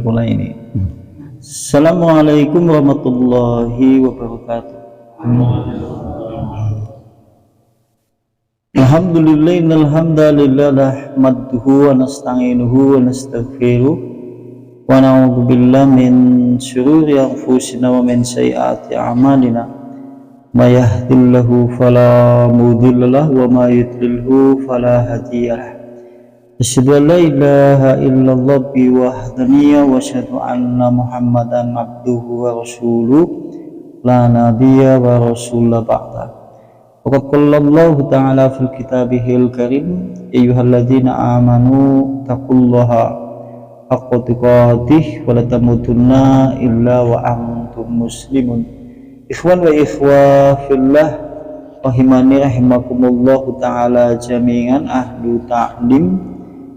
mulai ini. Assalamualaikum warahmatullahi wabarakatuh. Alhamdulillah, innal hamdalillah nahmaduhu wa nasta'inuhu wa nastaghfiruh wa na'udzu billahi min syururi anfusina wa min sayyiati a'malina. May yahdihillahu fala mudhillalah wa may yudlilhu fala hadiyalah. Asyhadu an la ilaha illallah bi wahdaniyya wa asyhadu anna Muhammadan abduhu wa rasuluh la nabiyya wa rasula ba'da. Waqad qala Allah ta'ala fil kitabihil karim ayyuhalladzina amanu taqullaha haqqa tuqatih wa la tamutunna illa wa antum muslimun. Ikhwan wa ikhwah fillah rahimani rahimakumullahu ta'ala jami'an ahlu ta'lim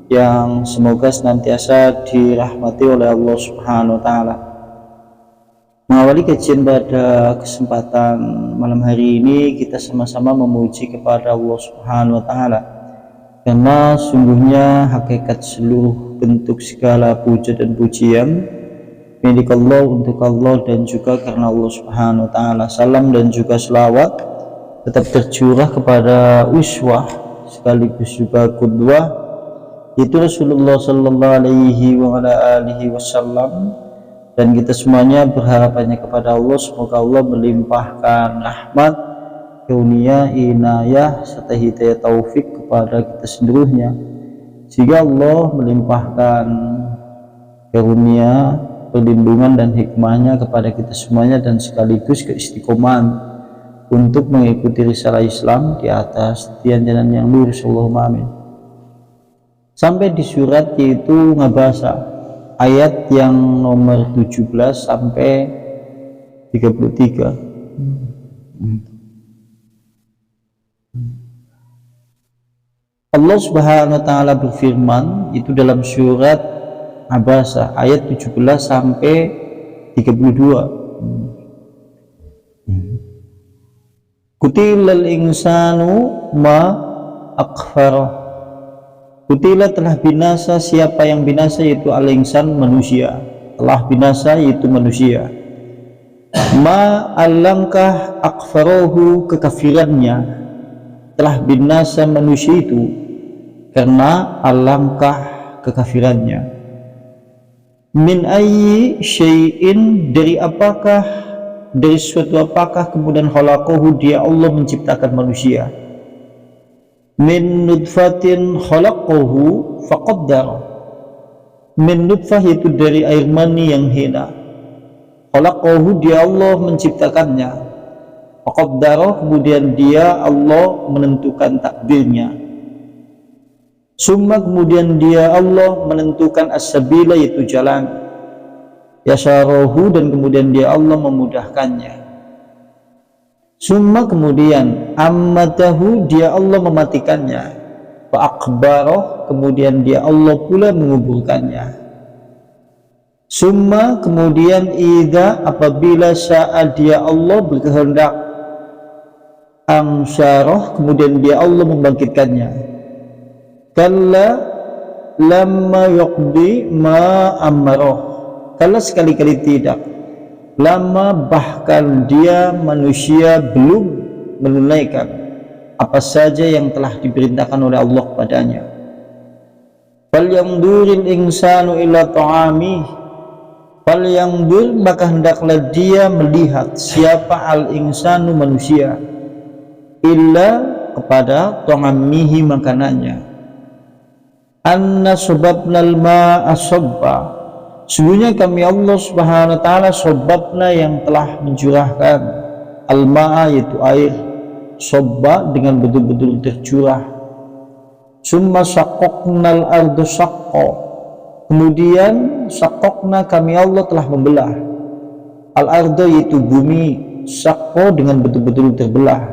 yang semoga senantiasa dirahmati oleh Allah Subhanahu wa ta'ala. Mengawali kajian pada kesempatan malam hari ini, kita sama-sama memuji kepada Allah Subhanahu wa ta'ala, karena sungguhnya hakikat seluruh bentuk segala puja dan pujian milik Allah, untuk Allah, dan juga karena Allah Subhanahu wa ta'ala. Salam dan juga selawat tetap tercurah kepada uswah sekaligus juga qudwah, itu Rasulullah sallallahu alaihi wa ala alihi wasallam. Dan kita semuanya berharap hanya kepada Allah, semoga Allah melimpahkan rahmat, karunia, inayah serta hidayah taufik kepada kita seluruhnya, sehingga Allah melimpahkan karunia, perlindungan dan hikmahnya kepada kita semuanya, dan sekaligus keistiqomahan untuk mengikuti risalah Islam di atas tian jalan yang lurus. Allahumma amin. Sampai di surat yaitu Ngabasa, ayat yang nomor 17 sampai 33. Allah Subhanahu wa ta'ala berfirman itu dalam surat Abasa ayat 17 sampai 32. Kutilal insanu ma akfarah. Kutila telah binasa siapa yang binasa, yaitu al-insan manusia. Telah binasa yaitu manusia. Ma alangkah akfarohu kekafirannya. Telah binasa manusia itu karena alangkah kekafirannya. Min ayyi syai'in, dari apakah, dari suatu apakah, kemudian khalaqahu, dia Allah menciptakan manusia. Min nutfatin khalaqahu faqaddara. Min nutfah itu dari air mani yang hina. Khalaqahu, dia Allah menciptakannya. Faqaddara, kemudian dia Allah menentukan takdirnya. Summa, kemudian dia Allah menentukan as-sabila, yaitu jalan. Yasarahu, dan kemudian dia Allah memudahkannya. Summa, kemudian ammatahu, dia Allah mematikannya. Wa akbarah, kemudian dia Allah pula menguburkannya. Summa, kemudian idza, apabila saat dia Allah berkehendak, amsyarah, kemudian dia Allah membangkitkannya. Kalla lamma yuqdi ma amarah. Kalla, sekali-kali tidak. Lama, bahkan dia manusia belum menunaikan apa saja yang telah diperintahkan oleh Allah kepadanya. Falyanduril insanu ila ta'ami. Falyandur, maka hendaklah dia melihat, siapa al-insanu manusia, illa kepada ta'amihi makanannya. Anna subabnal ma'a sabba. Sungguhnya kami Allah Subhanahu wa ta'ala sobabna, yang telah mencurahkan, al-ma'a yaitu air, sobba dengan betul-betul tercurah. Summa syaqaqnal ardu syaqqa. Kemudian syaqaqna, kami Allah telah membelah, al-ardu yaitu bumi, syaqqa dengan betul-betul terbelah.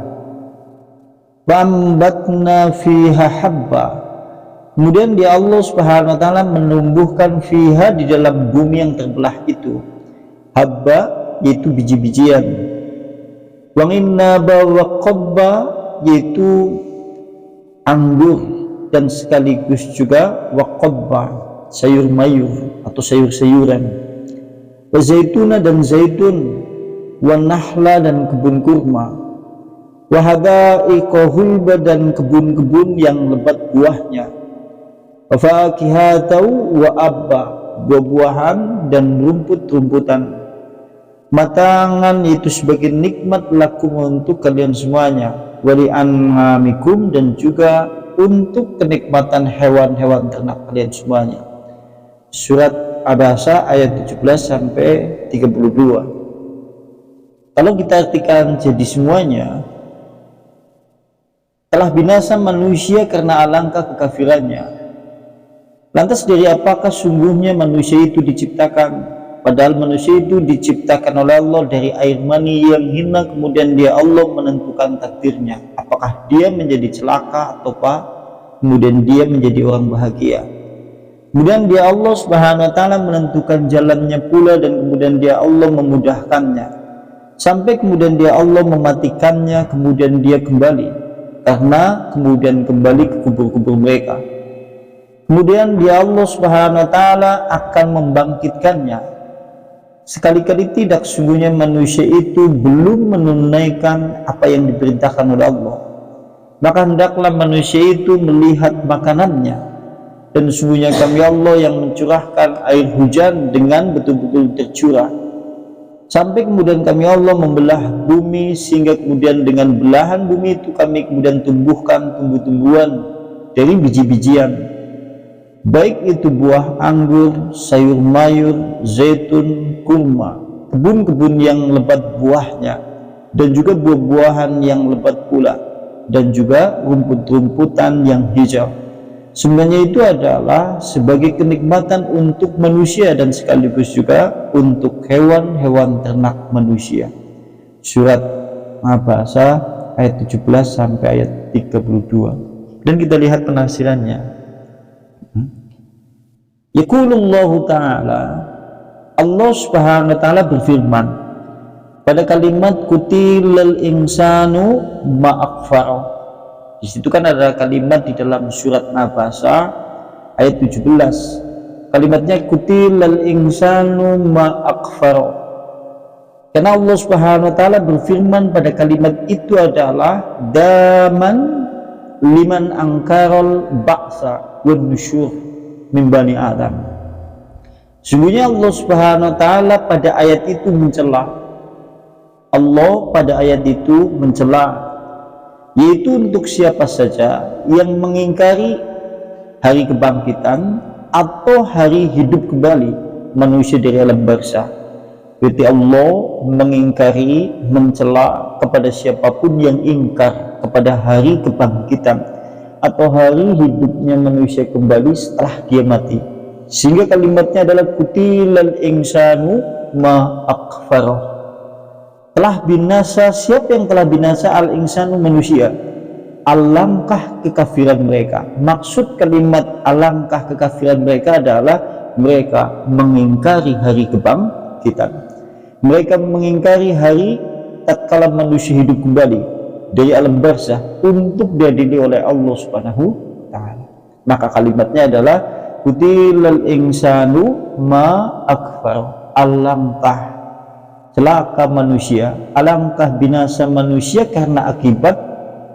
Fambatna fiha habba. Kemudian dia Allah Subhanahu wa ta'ala menumbuhkan fiha, di dalam bumi yang terbelah itu, habba yaitu biji-bijian. Wanginnaba wa qabba, yaitu anggur dan sekaligus juga wa qabba. sayur mayur atau sayur-sayuran, wa zaituna dan zaitun, wa nahla dan kebun kurma, wa hadaiqa hulba dan kebun-kebun yang lebat buahnya, wa fakihatau wa abba, buah-buahan dan rumput-rumputan, matangan itu sebagai nikmat lakum untuk kalian semuanya, wali an'amikum dan juga untuk kenikmatan hewan-hewan ternak kalian semuanya. Surat Abasa ayat 17 sampai 32. Kalau kita artikan jadi semuanya, telah binasa manusia karena alangkah kekafirannya. Lantas dari apakah sungguhnya manusia itu diciptakan? Padahal manusia itu diciptakan oleh Allah dari air mani yang hina, kemudian dia Allah menentukan takdirnya. Apakah dia menjadi celaka ataukah kemudian dia menjadi orang bahagia. Kemudian dia Allah Subhanahu wa taala menentukan jalannya pula, dan kemudian dia Allah memudahkannya. Sampai kemudian dia Allah mematikannya, kemudian dia kembali. Karena kemudian kembali ke kubur-kubur mereka. Kemudian dia Allah Subhanahu wa taala akan membangkitkannya. Sekali-kali tidak, sungguhnya manusia itu belum menunaikan apa yang diperintahkan oleh Allah. Maka hendaklah manusia itu melihat makanannya, dan sungguhnya kami Allah yang mencurahkan air hujan dengan betul-betul tercurah, sampai kemudian kami Allah membelah bumi, sehingga kemudian dengan belahan bumi itu kami kemudian tumbuhkan tumbuh-tumbuhan dari biji-bijian, baik itu buah anggur, sayur mayur, zaitun, kurma, kebun-kebun yang lebat buahnya, dan juga buah-buahan yang lebat pula, dan juga rumput-rumputan yang hijau. Semuanya itu adalah sebagai kenikmatan untuk manusia dan sekaligus juga untuk hewan-hewan ternak manusia. Surat Abasa ayat 17 sampai ayat 32. Dan kita lihat penafsirannya. Yaqulullahu ta'ala, Allah Subhanahu wa ta'ala berfirman pada kalimat kutilal insanu ma'akfaro. Di situ kan ada kalimat di dalam surat Abasa ayat 17. Kalimatnya kutilal insanu ma'akfaro. Karena Allah Subhanahu wa ta'ala berfirman pada kalimat itu adalah daman liman angkarol ba'sa wan nusyur min bani Adam. Sungguhnya Allah Subhanahu wa taala pada ayat itu mencela. Allah pada ayat itu mencela, yaitu untuk siapa saja yang mengingkari hari kebangkitan atau hari hidup kembali manusia dari alam barzah. Berarti Allah mengingkari, mencela kepada siapapun yang ingkar kepada hari kebangkitan atau hari hidupnya manusia kembali setelah dia mati. Sehingga kalimatnya adalah kutilal insanu ma akfarah. Telah binasa, siapa yang telah binasa? Al insanu, manusia. Alangkah kekafiran mereka. Maksud kalimat alangkah kekafiran mereka adalah mereka mengingkari hari kebangkitan. Mereka mengingkari hari tatkala manusia hidup kembali dari alam barzah untuk diadili oleh Allah Subhanahu wa ta'ala. Maka kalimatnya adalah kutilal insanu ma akfar. Alangkah celaka manusia, alangkah binasa manusia karena akibat,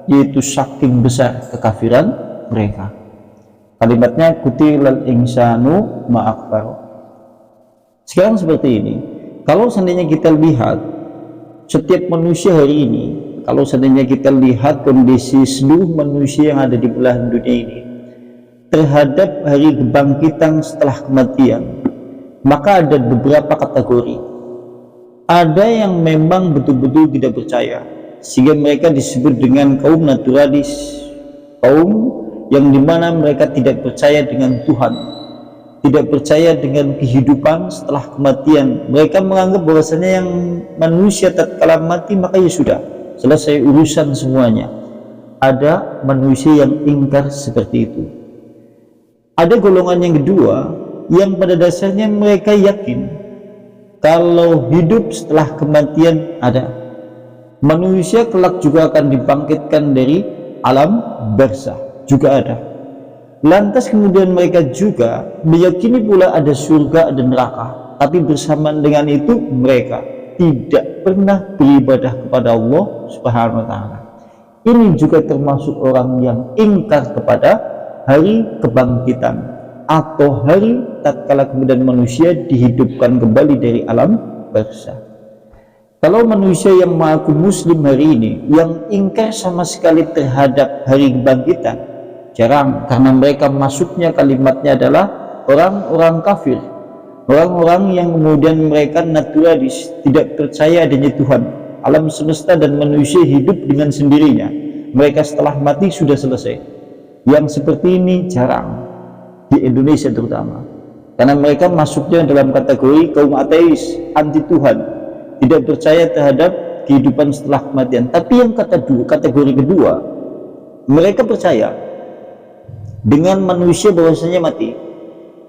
yaitu saking besar kekafiran mereka. Kalimatnya kutilal insanu ma akfar. Sekarang seperti ini, kalau seandainya kita lihat setiap manusia hari ini, kalau seandainya kita lihat kondisi seluruh manusia yang ada di belahan dunia ini terhadap hari kebangkitan setelah kematian, maka ada beberapa kategori. Ada yang memang betul-betul tidak percaya, sehingga mereka disebut dengan kaum naturalis, kaum yang dimana mereka tidak percaya dengan Tuhan, tidak percaya dengan kehidupan setelah kematian. Mereka menganggap bahwasanya yang manusia tatkala mati maka ya sudah, selesai urusan semuanya. Ada manusia yang ingkar seperti itu. Ada golongan yang kedua yang pada dasarnya mereka yakin kalau hidup setelah kematian ada. Manusia kelak juga akan dibangkitkan dari alam barzah, juga ada. Lantas kemudian mereka juga meyakini pula ada surga dan neraka, tapi bersamaan dengan itu mereka tidak pernah beribadah kepada Allah Subhanahu wa taala. Ini juga termasuk orang yang ingkar kepada hari kebangkitan atau hari tatkala kemudian manusia dihidupkan kembali dari alam barzakh. Kalau manusia yang mengaku muslim hari ini yang ingkar sama sekali terhadap hari kebangkitan, jarang, karena mereka masuknya kalimatnya adalah orang-orang kafir, orang-orang yang kemudian mereka naturalis, tidak percaya adanya Tuhan, alam semesta dan manusia hidup dengan sendirinya, mereka setelah mati sudah selesai. Yang seperti ini jarang di Indonesia terutama, karena mereka masuknya dalam kategori kaum ateis, anti Tuhan, tidak percaya terhadap kehidupan setelah kematian. Tapi yang kategori kedua, mereka percaya dengan manusia bahwasanya mati.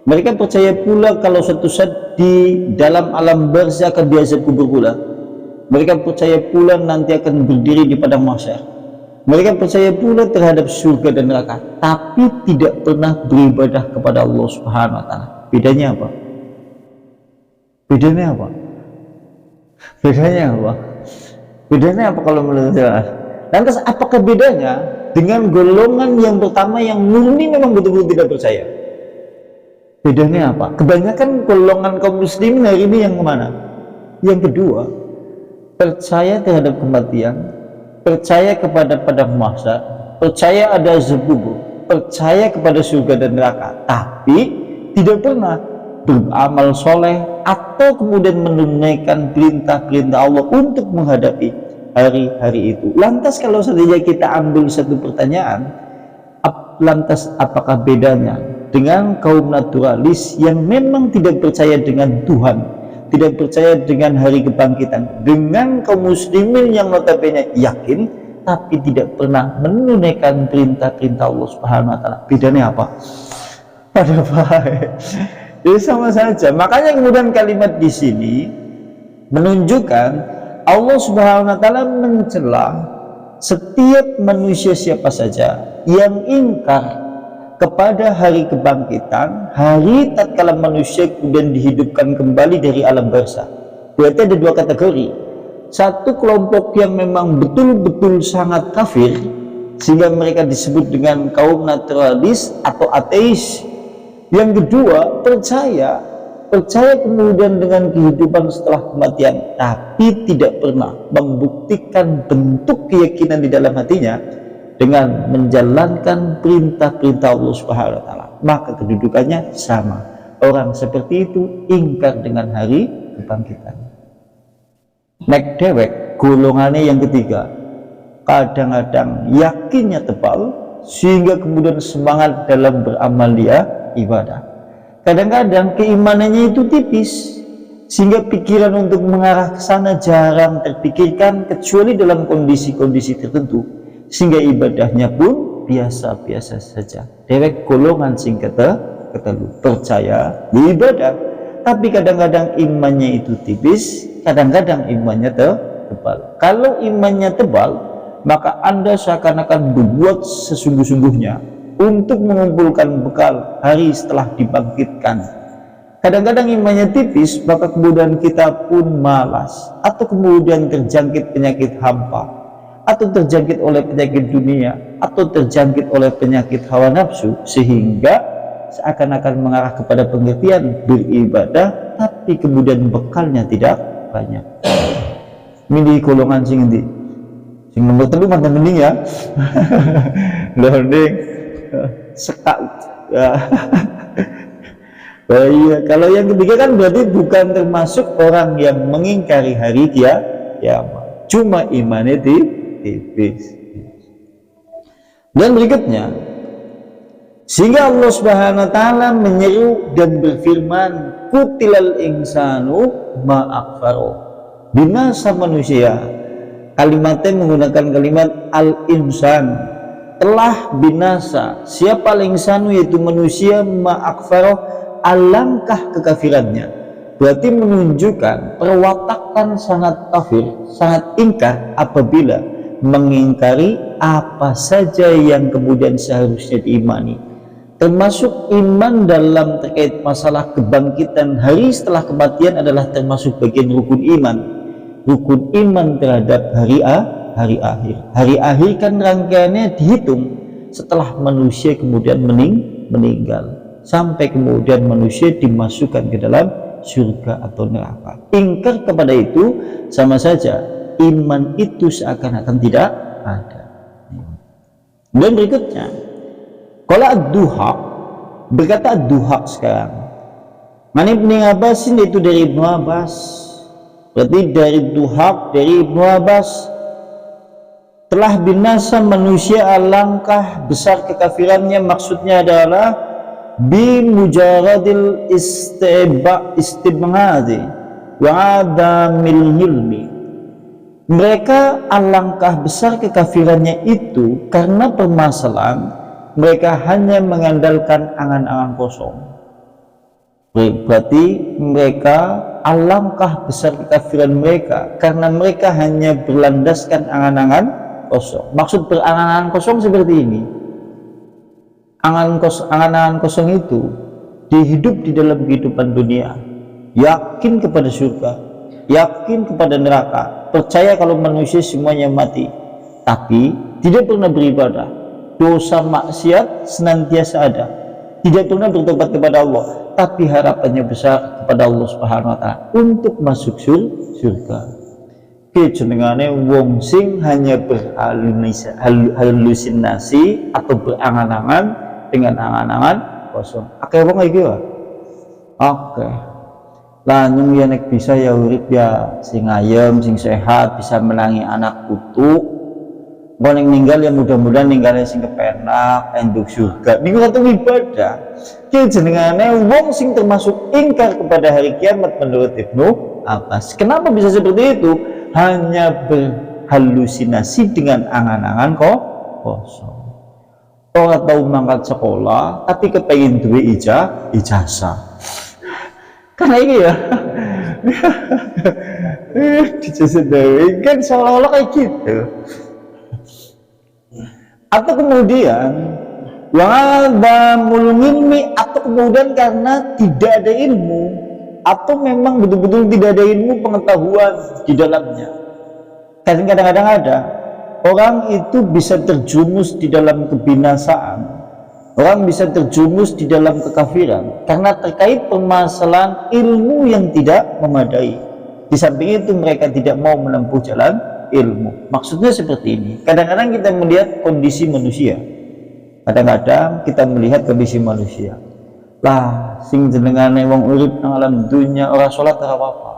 Mereka percaya pula kalau suatu saat di dalam alam barzakh akan diazab kubur pula. Mereka percaya pula nanti akan berdiri di padang mahsyar. Mereka percaya pula terhadap surga dan neraka, tapi tidak pernah beribadah kepada Allah Subhanahu wa taala. Bedanya apa? Bedanya apa? Bedanya apa? Bedanya apa kalau menurut saya? Lantas apakah bedanya dengan golongan yang pertama yang murni memang betul-betul tidak percaya? Bedanya apa? Kebanyakan golongan kaum muslimin hari ini yang kemana? Yang kedua, percaya terhadap kematian, percaya kepada padang mahsyar, percaya ada azab kubur, percaya kepada surga dan neraka, tapi tidak pernah beramal soleh atau kemudian menunaikan perintah-perintah Allah untuk menghadapi hari-hari itu. Lantas kalau seandainya kita ambil satu pertanyaan, lantas apakah bedanya dengan kaum naturalis yang memang tidak percaya dengan Tuhan, tidak percaya dengan hari kebangkitan, dengan kaum muslimin yang notabene yakin tapi tidak pernah menunaikan perintah-perintah Allah Subhanahu wa taala? Bedanya apa? Pada baik. Jadi sama saja. Makanya kemudian kalimat di sini menunjukkan Allah Subhanahu wa taala mencela setiap manusia siapa saja yang ingkar kepada hari kebangkitan, hari tatkala manusia kemudian dihidupkan kembali dari alam barzakh. Berarti ada dua kategori. Satu kelompok yang memang betul-betul sangat kafir, sehingga mereka disebut dengan kaum naturalis atau ateis. Yang kedua, percaya kemudian dengan kehidupan setelah kematian, tapi tidak pernah membuktikan bentuk keyakinan di dalam hatinya dengan menjalankan perintah-perintah Allah Subhanahu wa taala. Maka kedudukannya sama. Orang seperti itu ingkar dengan hari kebangkitan. Nek dewek golongannya yang ketiga, kadang-kadang yakinnya tebal sehingga kemudian semangat dalam beramal dia ibadah. Kadang-kadang keimanannya itu tipis sehingga pikiran untuk mengarah ke sana jarang terpikirkan kecuali dalam kondisi-kondisi tertentu, sehingga ibadahnya pun biasa-biasa saja. Dewek golongan sing ketelu percaya di ibadah, tapi kadang-kadang imannya itu tipis, kadang-kadang imannya tebal. Kalau imannya tebal, maka Anda seakan-akan berbuat sesungguh-sungguhnya untuk mengumpulkan bekal hari setelah dibangkitkan. Kadang-kadang imannya tipis, maka kemudian kita pun malas, atau kemudian terjangkit penyakit hampa, atau terjangkit oleh penyakit dunia, atau terjangkit oleh penyakit hawa nafsu, sehingga seakan-akan mengarah kepada pengertian beribadah, tapi kemudian bekalnya tidak banyak. Ini golongan sing endi? Sing nomor 3 mantan mending ya. Learning sekak ya. Oh iya, kalau yang ketiga kan berarti bukan termasuk orang yang mengingkari hari kiamat, cuma imannya tipis. Dan berikutnya, sehingga Allah Subhanahu wa taala menyeru dan berfirman, kutilal insanu ma akfaro, binasa manusia. Kalimatnya menggunakan kalimat al-insan, telah binasa siapa al-insanu, yaitu manusia, ma'akfaroh, alangkah kekafirannya. Berarti menunjukkan perwatakan sangat kafir, sangat ingkar apabila mengingkari apa saja yang kemudian seharusnya diimani. Termasuk iman dalam terkait masalah kebangkitan hari setelah kematian adalah termasuk bagian rukun iman. Rukun iman terhadap hari akhir. Hari akhir kan rangkaiannya dihitung setelah manusia kemudian meninggal, sampai kemudian manusia dimasukkan ke dalam surga atau neraka. Ingkar kepada itu sama saja iman itu seakan-akan tidak ada. Dan berikutnya, kalau ad-duha, berkata ad-duha sekarang. Mani Ibn Abbas itu dari Ibnu Abbas. Berarti dari duha dari Ibnu Abbas, telah binasa manusia alangkah besar kekafirannya, maksudnya adalah bi mujaradil istibghadi wa adamil hilmi. Mereka alangkah besar kekafirannya itu karena permasalahan mereka hanya mengandalkan angan-angan kosong. Berarti mereka alangkah besar kekafiran mereka karena mereka hanya berlandaskan angan-angan kosong. Maksud berangan-angan kosong seperti ini. Angan-angan kosong itu dihidup di dalam kehidupan dunia, yakin kepada surga, yakin kepada neraka, percaya kalau manusia semuanya mati, tapi tidak pernah beribadah. Dosa maksiat senantiasa ada, tidak pernah bertobat kepada Allah, tapi harapannya besar kepada Allah Subhanahu wa taala untuk masuk surga. Kejenengane wong sing hanya berhalusinasi atau berangan-angan dengan angan-angan kosong. Akeh wong iki wae. Oke. Lah nyung ya nek bisa ya urip ya sing ayem, sing sehat, bisa menangi anak putu. Mau ninggal ya mudah-mudahan ninggalnya sing kepenak enduk surga. Niku kata ibadah. Ki jenengane wong sing termasuk ingkar kepada hari kiamat menurut Ibnu Abbas. Kenapa bisa seperti itu? Hanya berhalusinasi dengan angan-angan kosong. Orang tahu mangkat sekolah tapi kepengen duwe ijazah. Karena ini ya. Ijazah dewe kan seolah-olah kayak gitu. Atau kemudian wa'adamul ilmi, atau kemudian karena tidak ada ilmu, atau memang betul-betul tidak ada ilmu pengetahuan di dalamnya. Kadang-kadang ada orang itu bisa terjumus di dalam kebinasaan, orang bisa terjumus di dalam kekafiran karena terkait permasalahan ilmu yang tidak memadai. Di samping itu mereka tidak mau menempuh jalan ilmu. Maksudnya seperti ini. Kadang-kadang kita melihat kondisi manusia, kadang-kadang kita melihat kondisi manusia. Lah sing jenengane wong urip nang alam dunya ora salat ora apa-apa,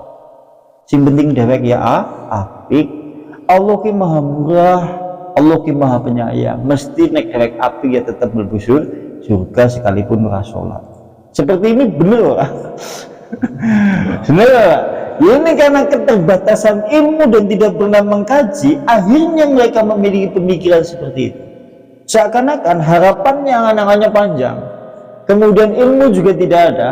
sing penting dhewek ya apik. Allah ki maha murah, Allah ki maha penyayang, mesti nek dhewek apik ya tetap mlebu surga sekalipun ora salat. Seperti ini bener. Bener. Ini karena keterbatasan ilmu dan tidak pernah mengkaji, akhirnya mereka memiliki pemikiran seperti itu. Seakan-akan harapannya angan-angannya panjang, kemudian ilmu juga tidak ada,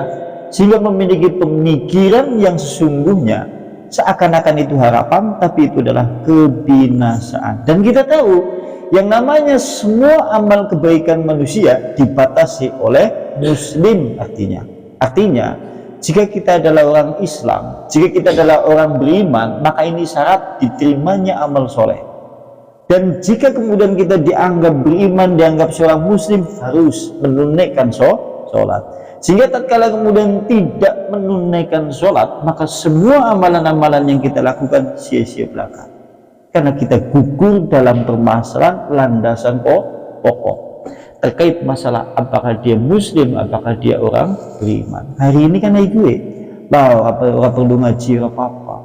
sehingga memiliki pemikiran yang sesungguhnya seakan-akan itu harapan, tapi itu adalah kebinasaan. Dan kita tahu, yang namanya semua amal kebaikan manusia dibatasi oleh muslim artinya jika kita adalah orang Islam, jika kita adalah orang beriman, maka ini syarat diterimanya amal soleh. Dan jika kemudian kita dianggap beriman, dianggap seorang muslim, harus menunaikan sholat. Sehingga tatkala kemudian tidak menunaikan sholat, maka semua amalan-amalan yang kita lakukan sia-sia belaka. Karena kita gugur dalam permasalahan landasan pokok terkait masalah apakah dia muslim, apakah dia orang beriman. Hari ini kan gue apa perlu ngaji apa-apa,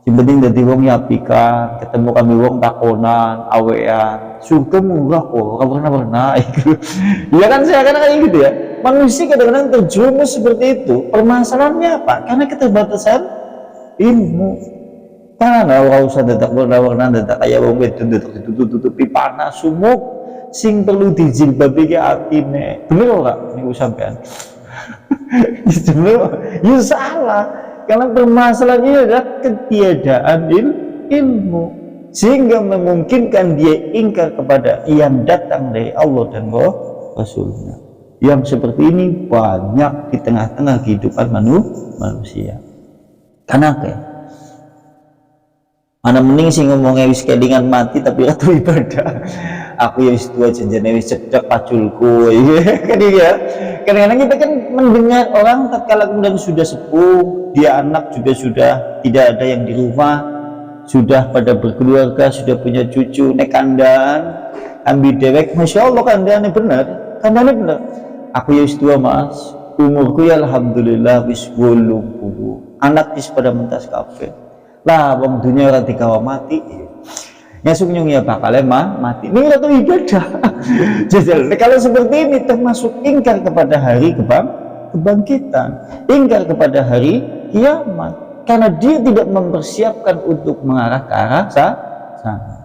yang penting dari wong nyapikan, ketemu kami wong takonan awean, surga murah kok, pernah itu. Ya kan saya kan kayak gitu ya. Manusia kadang-kadang terjumus seperti itu. Permasalahannya apa? Karena keterbatasan ilmu. Karena ora usah dadak warna-warna dadak kaya wong wedon dadak ditutupi panas sumuk. Sing perlu dijilbabi ke atine. Bener ora niku sampean? Bener. Ya salah. Karena permasalahannya adalah ketiadaan ilmu, sehingga memungkinkan dia ingkar kepada yang datang dari Allah dan Rasulnya. Yang seperti ini banyak di tengah-tengah kehidupan manusia. Karena mana mending sih ngomongnya wis kelingan mati tapi ratu ibadah. Aku ya wis tua janjane wis cedek paculku. Kan ya. Kadang-kadang kita kan mendengar orang tatkala kemudian sudah sepuh, dia anak juga sudah tidak ada yang di rumah, sudah pada berkeluarga, sudah punya cucu, nek kandang, ambil dewek, masya Allah kandangnya benar, Aku ya wis tua mas, umurku ya alhamdulillah wis 80, anak wis pada mentas kafe. Lah wong dunia ora dikawa mati. Nyasuk nyung ya bakal mati. Ini ratu ibadah. Jajal. Kalau seperti ini termasuk ingkar kepada hari kebangkitan, ingkar kepada hari kiamat. Karena dia tidak mempersiapkan untuk mengarah ke arah sana.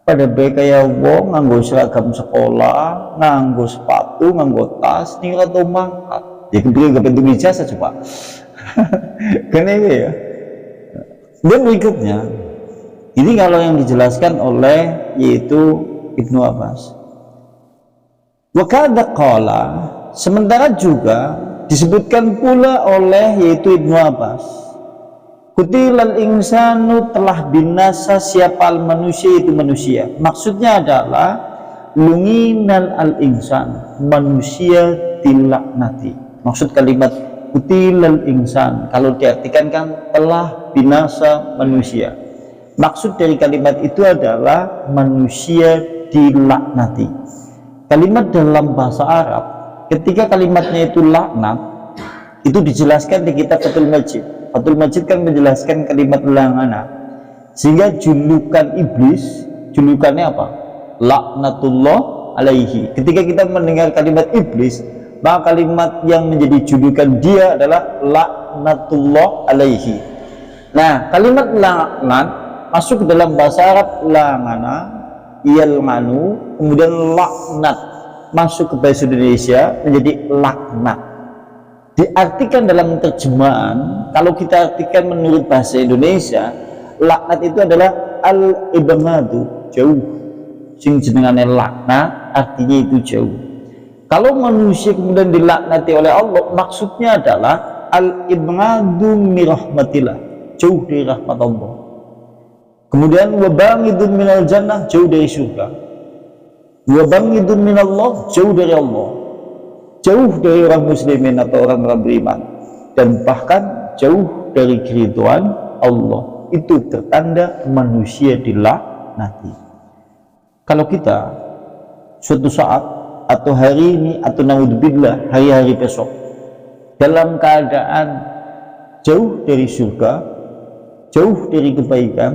Pada baik kayak wong nganggo seragam sekolah, nganggo sepatu, nganggo tas, ini ratu mangkat. Ya kemudian gak bentuk ijazah coba. Kan ini ya. Dan berikutnya, ini kalau yang dijelaskan oleh yaitu Ibnu Abbas. Wa kadza qala, sementara juga disebutkan pula oleh yaitu Ibnu Abbas. Kutilal insanu, telah binasa siapa manusia itu manusia. Maksudnya adalah lunginal al insan, manusia dilaknati. Maksud kalimat kutilal insan kalau diartikan kan telah binasa manusia. Maksud dari kalimat itu adalah manusia dilaknati. Kalimat dalam bahasa Arab, ketika kalimatnya itu laknat, itu dijelaskan di kitab Fathul Majid. Fathul Majid kan menjelaskan kalimat langana, sehingga julukan iblis, julukannya apa? Laknatullah alaihi. Ketika kita mendengar kalimat iblis, maka kalimat yang menjadi julukan dia adalah laknatullah alaihi. Nah, kalimat laknat masuk ke dalam bahasa Arab langana, yalmanu, kemudian laknat masuk ke bahasa Indonesia menjadi laknat. Diartikan dalam terjemahan, kalau kita artikan menurut bahasa Indonesia, laknat itu adalah al-ibmadu, jauh. Sing jenengane laknat artinya itu jauh. Kalau manusia kemudian dilaknati oleh Allah, maksudnya adalah al-ibmadu mirahmatillah, jauh dari rahmat Allah. Kemudian wabangidun minal jannah, jauh dari surga. Wabangidun minallah, jauh dari Allah, jauh dari orang muslimin atau orang-orang beriman, dan bahkan jauh dari keridhaan Allah. Itu tertanda manusia dilaknati. Kalau kita suatu saat atau hari ini atau naudzubillah hari-hari besok dalam keadaan jauh dari surga, jauh dari kebaikan,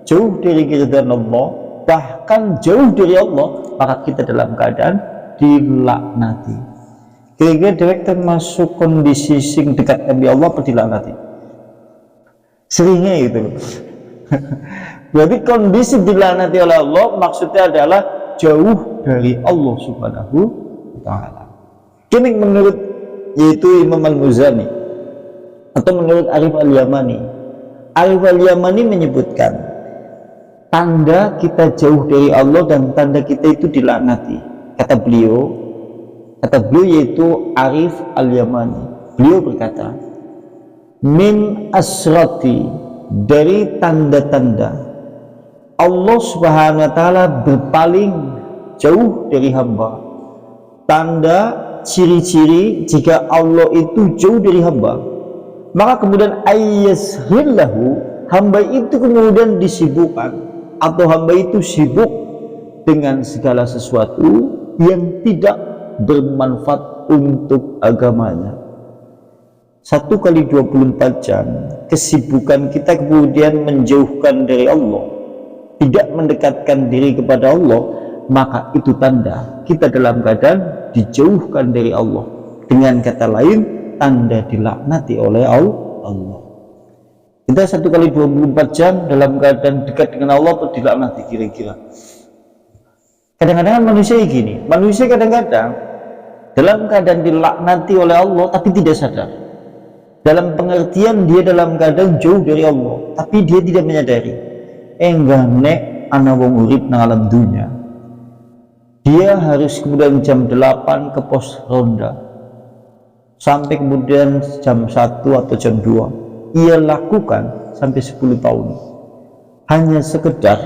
jauh dari keridhaan Allah, bahkan jauh dari Allah, maka kita dalam keadaan dilaknati. Kira-kira dewek termasuk kondisi sing dekat Nabi Allah atau dilaknati? Seringnya gitu loh. Berarti kondisi dilaknati oleh Allah maksudnya adalah jauh dari Allah Subhanahu wa ta'ala. Kini menurut yaitu Imam Al-Muzani atau menurut Arif Al-Yamani, Arif Al-Yamani menyebutkan tanda kita jauh dari Allah dan tanda kita itu dilaknati. Kata beliau yaitu Arif Al-Yamani, beliau berkata, min asrati, dari tanda-tanda Allah Subhanahu wa ta'ala berpaling jauh dari hamba. Tanda ciri-ciri jika Allah itu jauh dari hamba, maka kemudian ayyashillahu, hamba itu kemudian disibukkan atau hamba itu sibuk dengan segala sesuatu yang tidak bermanfaat untuk agamanya. 1 kali 24 jam kesibukan kita kemudian menjauhkan dari Allah, tidak mendekatkan diri kepada Allah, maka itu tanda kita dalam keadaan dijauhkan dari Allah. Dengan kata lain, tanda dilaknati oleh Allah. Kita 1 kali 24 jam dalam keadaan dekat dengan Allah atau dilaknati kira-kira. Kadang-kadang manusia gini, manusia kadang-kadang dalam keadaan dilaknati oleh Allah tapi tidak sadar. Dalam pengertian dia dalam keadaan jauh dari Allah, tapi dia tidak menyadari. Enggak nek ana wong urip nang alam dunya. dia harus kemudian jam 8 ke pos ronda sampai kemudian jam 1 atau jam 2, ia lakukan sampai 10 tahun. Hanya sekedar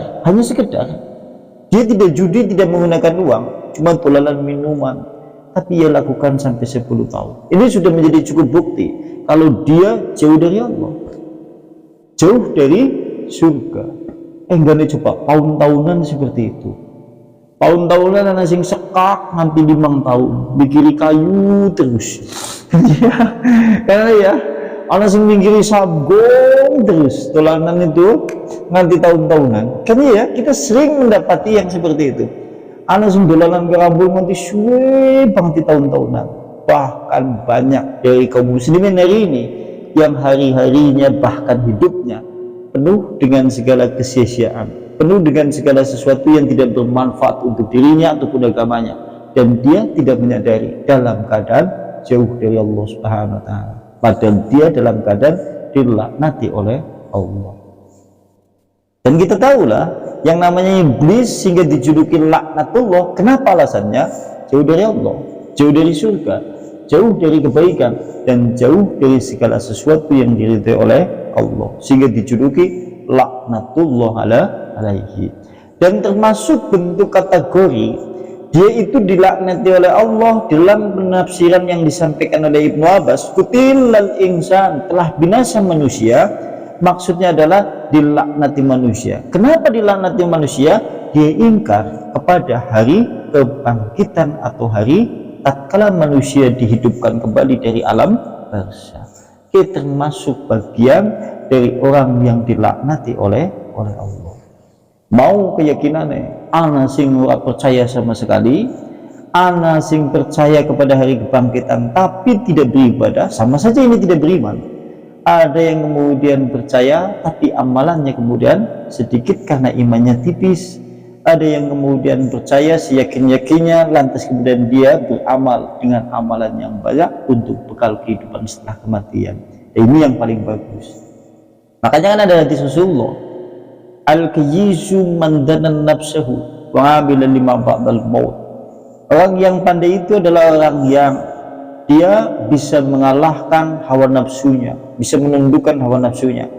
dia tidak judi, tidak menggunakan uang, cuma tulanan minuman, tapi ia lakukan sampai 10 tahun. Ini sudah menjadi cukup bukti kalau dia jauh dari Allah, jauh dari surga. Enggak nih, coba tahun-tahunan seperti itu, tahun-tahunan anak sing sekak nganti 5 tahun mikiri kayu terus. Karena ya anak sing mikiri sabgong terus tulanan itu nganti tahun-tahunan. Karena ya kita sering mendapati yang seperti itu, anak sing dolanan ke rambut nganti suwe banget tahun-tahunan. Bahkan banyak dari kaum muslimin hari ini yang hari-harinya bahkan hidupnya penuh dengan segala kesia-siaan, penuh dengan segala sesuatu yang tidak bermanfaat untuk dirinya ataupun agamanya, dan dia tidak menyadari dalam keadaan jauh dari Allah Subhanahu wa Ta'ala, padahal dia dalam keadaan dilaknati oleh Allah. Dan kita tahulah yang namanya iblis sehingga dijuluki laknatullah. Kenapa alasannya? Jauh dari Allah, jauh dari surga, jauh dari kebaikan, dan jauh dari segala sesuatu yang diridhai oleh Allah, sehingga dijuluki laknatullah alaihi. Dan termasuk bentuk kategori dia itu dilaknati oleh Allah dalam penafsiran yang disampaikan oleh Ibnu Abbas, kutilal insan, telah binasa manusia. Maksudnya adalah dilaknati manusia. Kenapa dilaknati manusia? Dia ingkar kepada hari kebangkitan atau hari tatkala manusia dihidupkan kembali dari alam barzakh. Kita termasuk bagian dari orang yang dilaknati oleh Allah. Mau keyakinannya ana sing ora percaya sama sekali, ana sing percaya kepada hari kebangkitan tapi tidak beribadah, sama saja ini tidak beriman. Ada yang kemudian percaya tapi amalannya kemudian sedikit karena imannya tipis. Ada yang kemudian percaya seyakin-yakinnya, lantas kemudian dia beramal dengan amalan yang banyak untuk bekal kehidupan setelah kematian. Ini yang paling bagus. Makanya kan ada hadis Rasulullah, al-kayyisu man dana nafsahu wa amila lima ba'dal maut. Orang yang pandai itu adalah orang yang dia bisa mengalahkan hawa nafsunya, bisa menundukkan hawa nafsunya.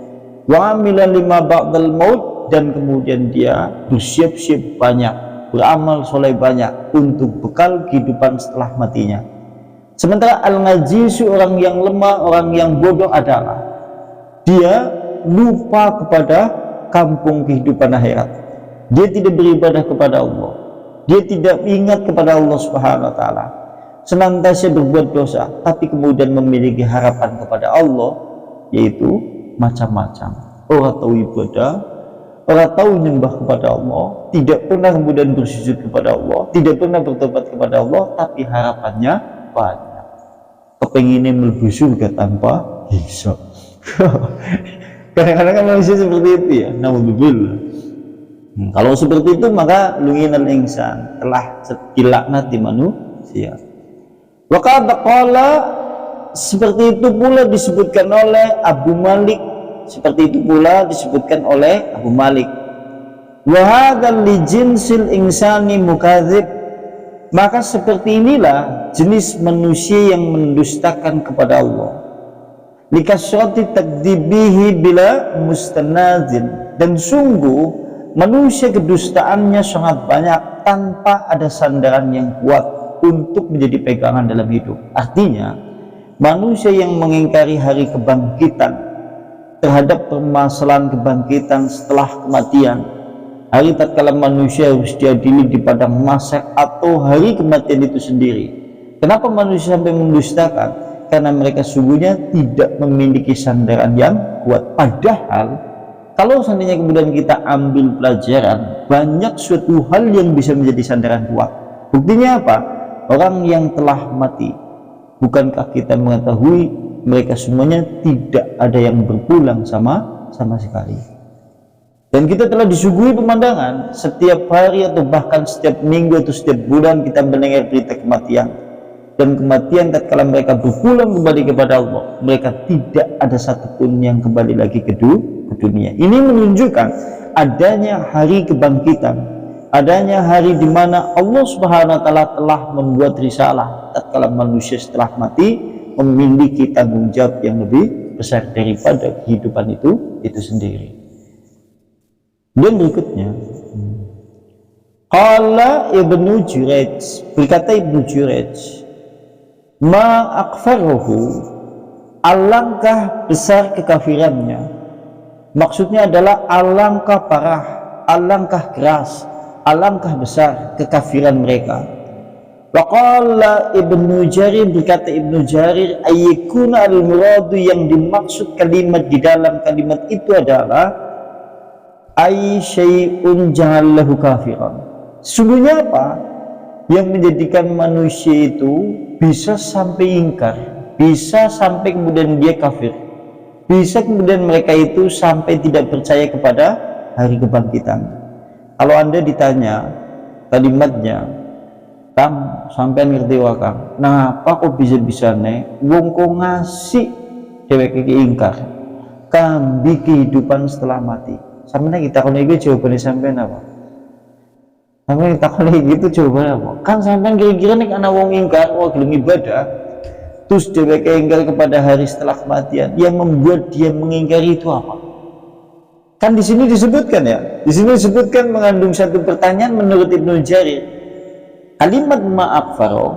Wa amila lima ba'dal maut, dan kemudian dia bersiap-siap banyak, beramal soleh banyak untuk bekal kehidupan setelah matinya. Sementara al-ngajisu, orang yang lemah, orang yang bodoh adalah dia lupa kepada kampung kehidupan akhirat. Dia tidak beribadah kepada Allah, dia tidak ingat kepada Allah Subhanahu wa Ta'ala, senantiasa berbuat dosa, tapi kemudian memiliki harapan kepada Allah, yaitu macam-macam. Orang tahu ibadah, orang tahu nyembah kepada Allah, tidak pernah kemudian bersujud kepada Allah, tidak pernah bertobat kepada Allah, tapi harapannya banyak, kepenginnya mlebu surga tanpa hisab. Kadang-kadang kan manusia seperti itu ya, naudzubillah. Kalau seperti itu maka lunginal insan, telah dilaknati manusia. Waqad qala, seperti itu pula disebutkan oleh Abu Malik, seperti itu pula disebutkan oleh Abu Malik. Wa hadzal li jinsil insani mukadzib, maka seperti inilah jenis manusia yang mendustakan kepada Allah. Likasrati takdzibihi bila mustanazin, dan sungguh manusia kedustaannya sangat banyak tanpa ada sandaran yang kuat untuk menjadi pegangan dalam hidup. Artinya manusia yang mengingkari hari kebangkitan, terhadap permasalahan kebangkitan setelah kematian, hari tatkala manusia harus diadili di padang mahsyar atau hari kematian itu sendiri. Kenapa manusia sampai mendustakan? Karena mereka sungguhnya tidak memiliki sandaran yang kuat. Padahal kalau seandainya kemudian kita ambil pelajaran, banyak suatu hal yang bisa menjadi sandaran kuat. Buktinya apa? Orang yang telah mati, bukankah kita mengetahui mereka semuanya tidak ada yang berpulang sama sekali. Dan kita telah disuguhi pemandangan setiap hari atau bahkan setiap minggu atau setiap bulan kita mendengar berita kematian. Dan kematian tatkala mereka berpulang kembali kepada Allah, mereka tidak ada satupun yang kembali lagi ke dunia. Ini menunjukkan adanya hari kebangkitan, adanya hari di mana Allah Subhanahu wa taala telah membuat risalah tatkala manusia setelah mati memiliki tanggung jawab yang lebih besar daripada kehidupan itu sendiri. Dan berikutnya, qala Ibnu Jurayj, berkata Ibnu Jurayj, ma akfaruhu, alangkah besar kekafirannya. Maksudnya adalah alangkah parah, alangkah keras, alangkah besar kekafiran mereka. Waqala Ibnu Jarir, berkata Ibnu Jarir, ayyikuna al-muradu, yang dimaksud kalimat di dalam kalimat itu adalah ay syai'un ja'alahu kafiran. Sesungguhnya apa yang menjadikan manusia itu bisa sampai ingkar, bisa sampai kemudian dia kafir, bisa kemudian mereka itu sampai tidak percaya kepada hari kebangkitan. Kalau Anda ditanya kalimatnya, Kang, sampai ngerti wa Kang, nah apa kok bisa-bisane wong kok ngasih dheweke ingkar kambi kehidupan setelah mati. Sampai kita kalau itu jawabannya sampai apa? Sampai kita kalau gitu jawabannya apa? Kan sampai kira-kira nih anak wong ingkar, wah gelem ibadah, terus dheweke ingkar kepada hari setelah kematian, yang membuat dia mengingkari itu apa? Kan di sini disebutkan ya, di sini disebutkan mengandung satu pertanyaan menurut Ibnu Jarir. Kalimat ma'akfaro,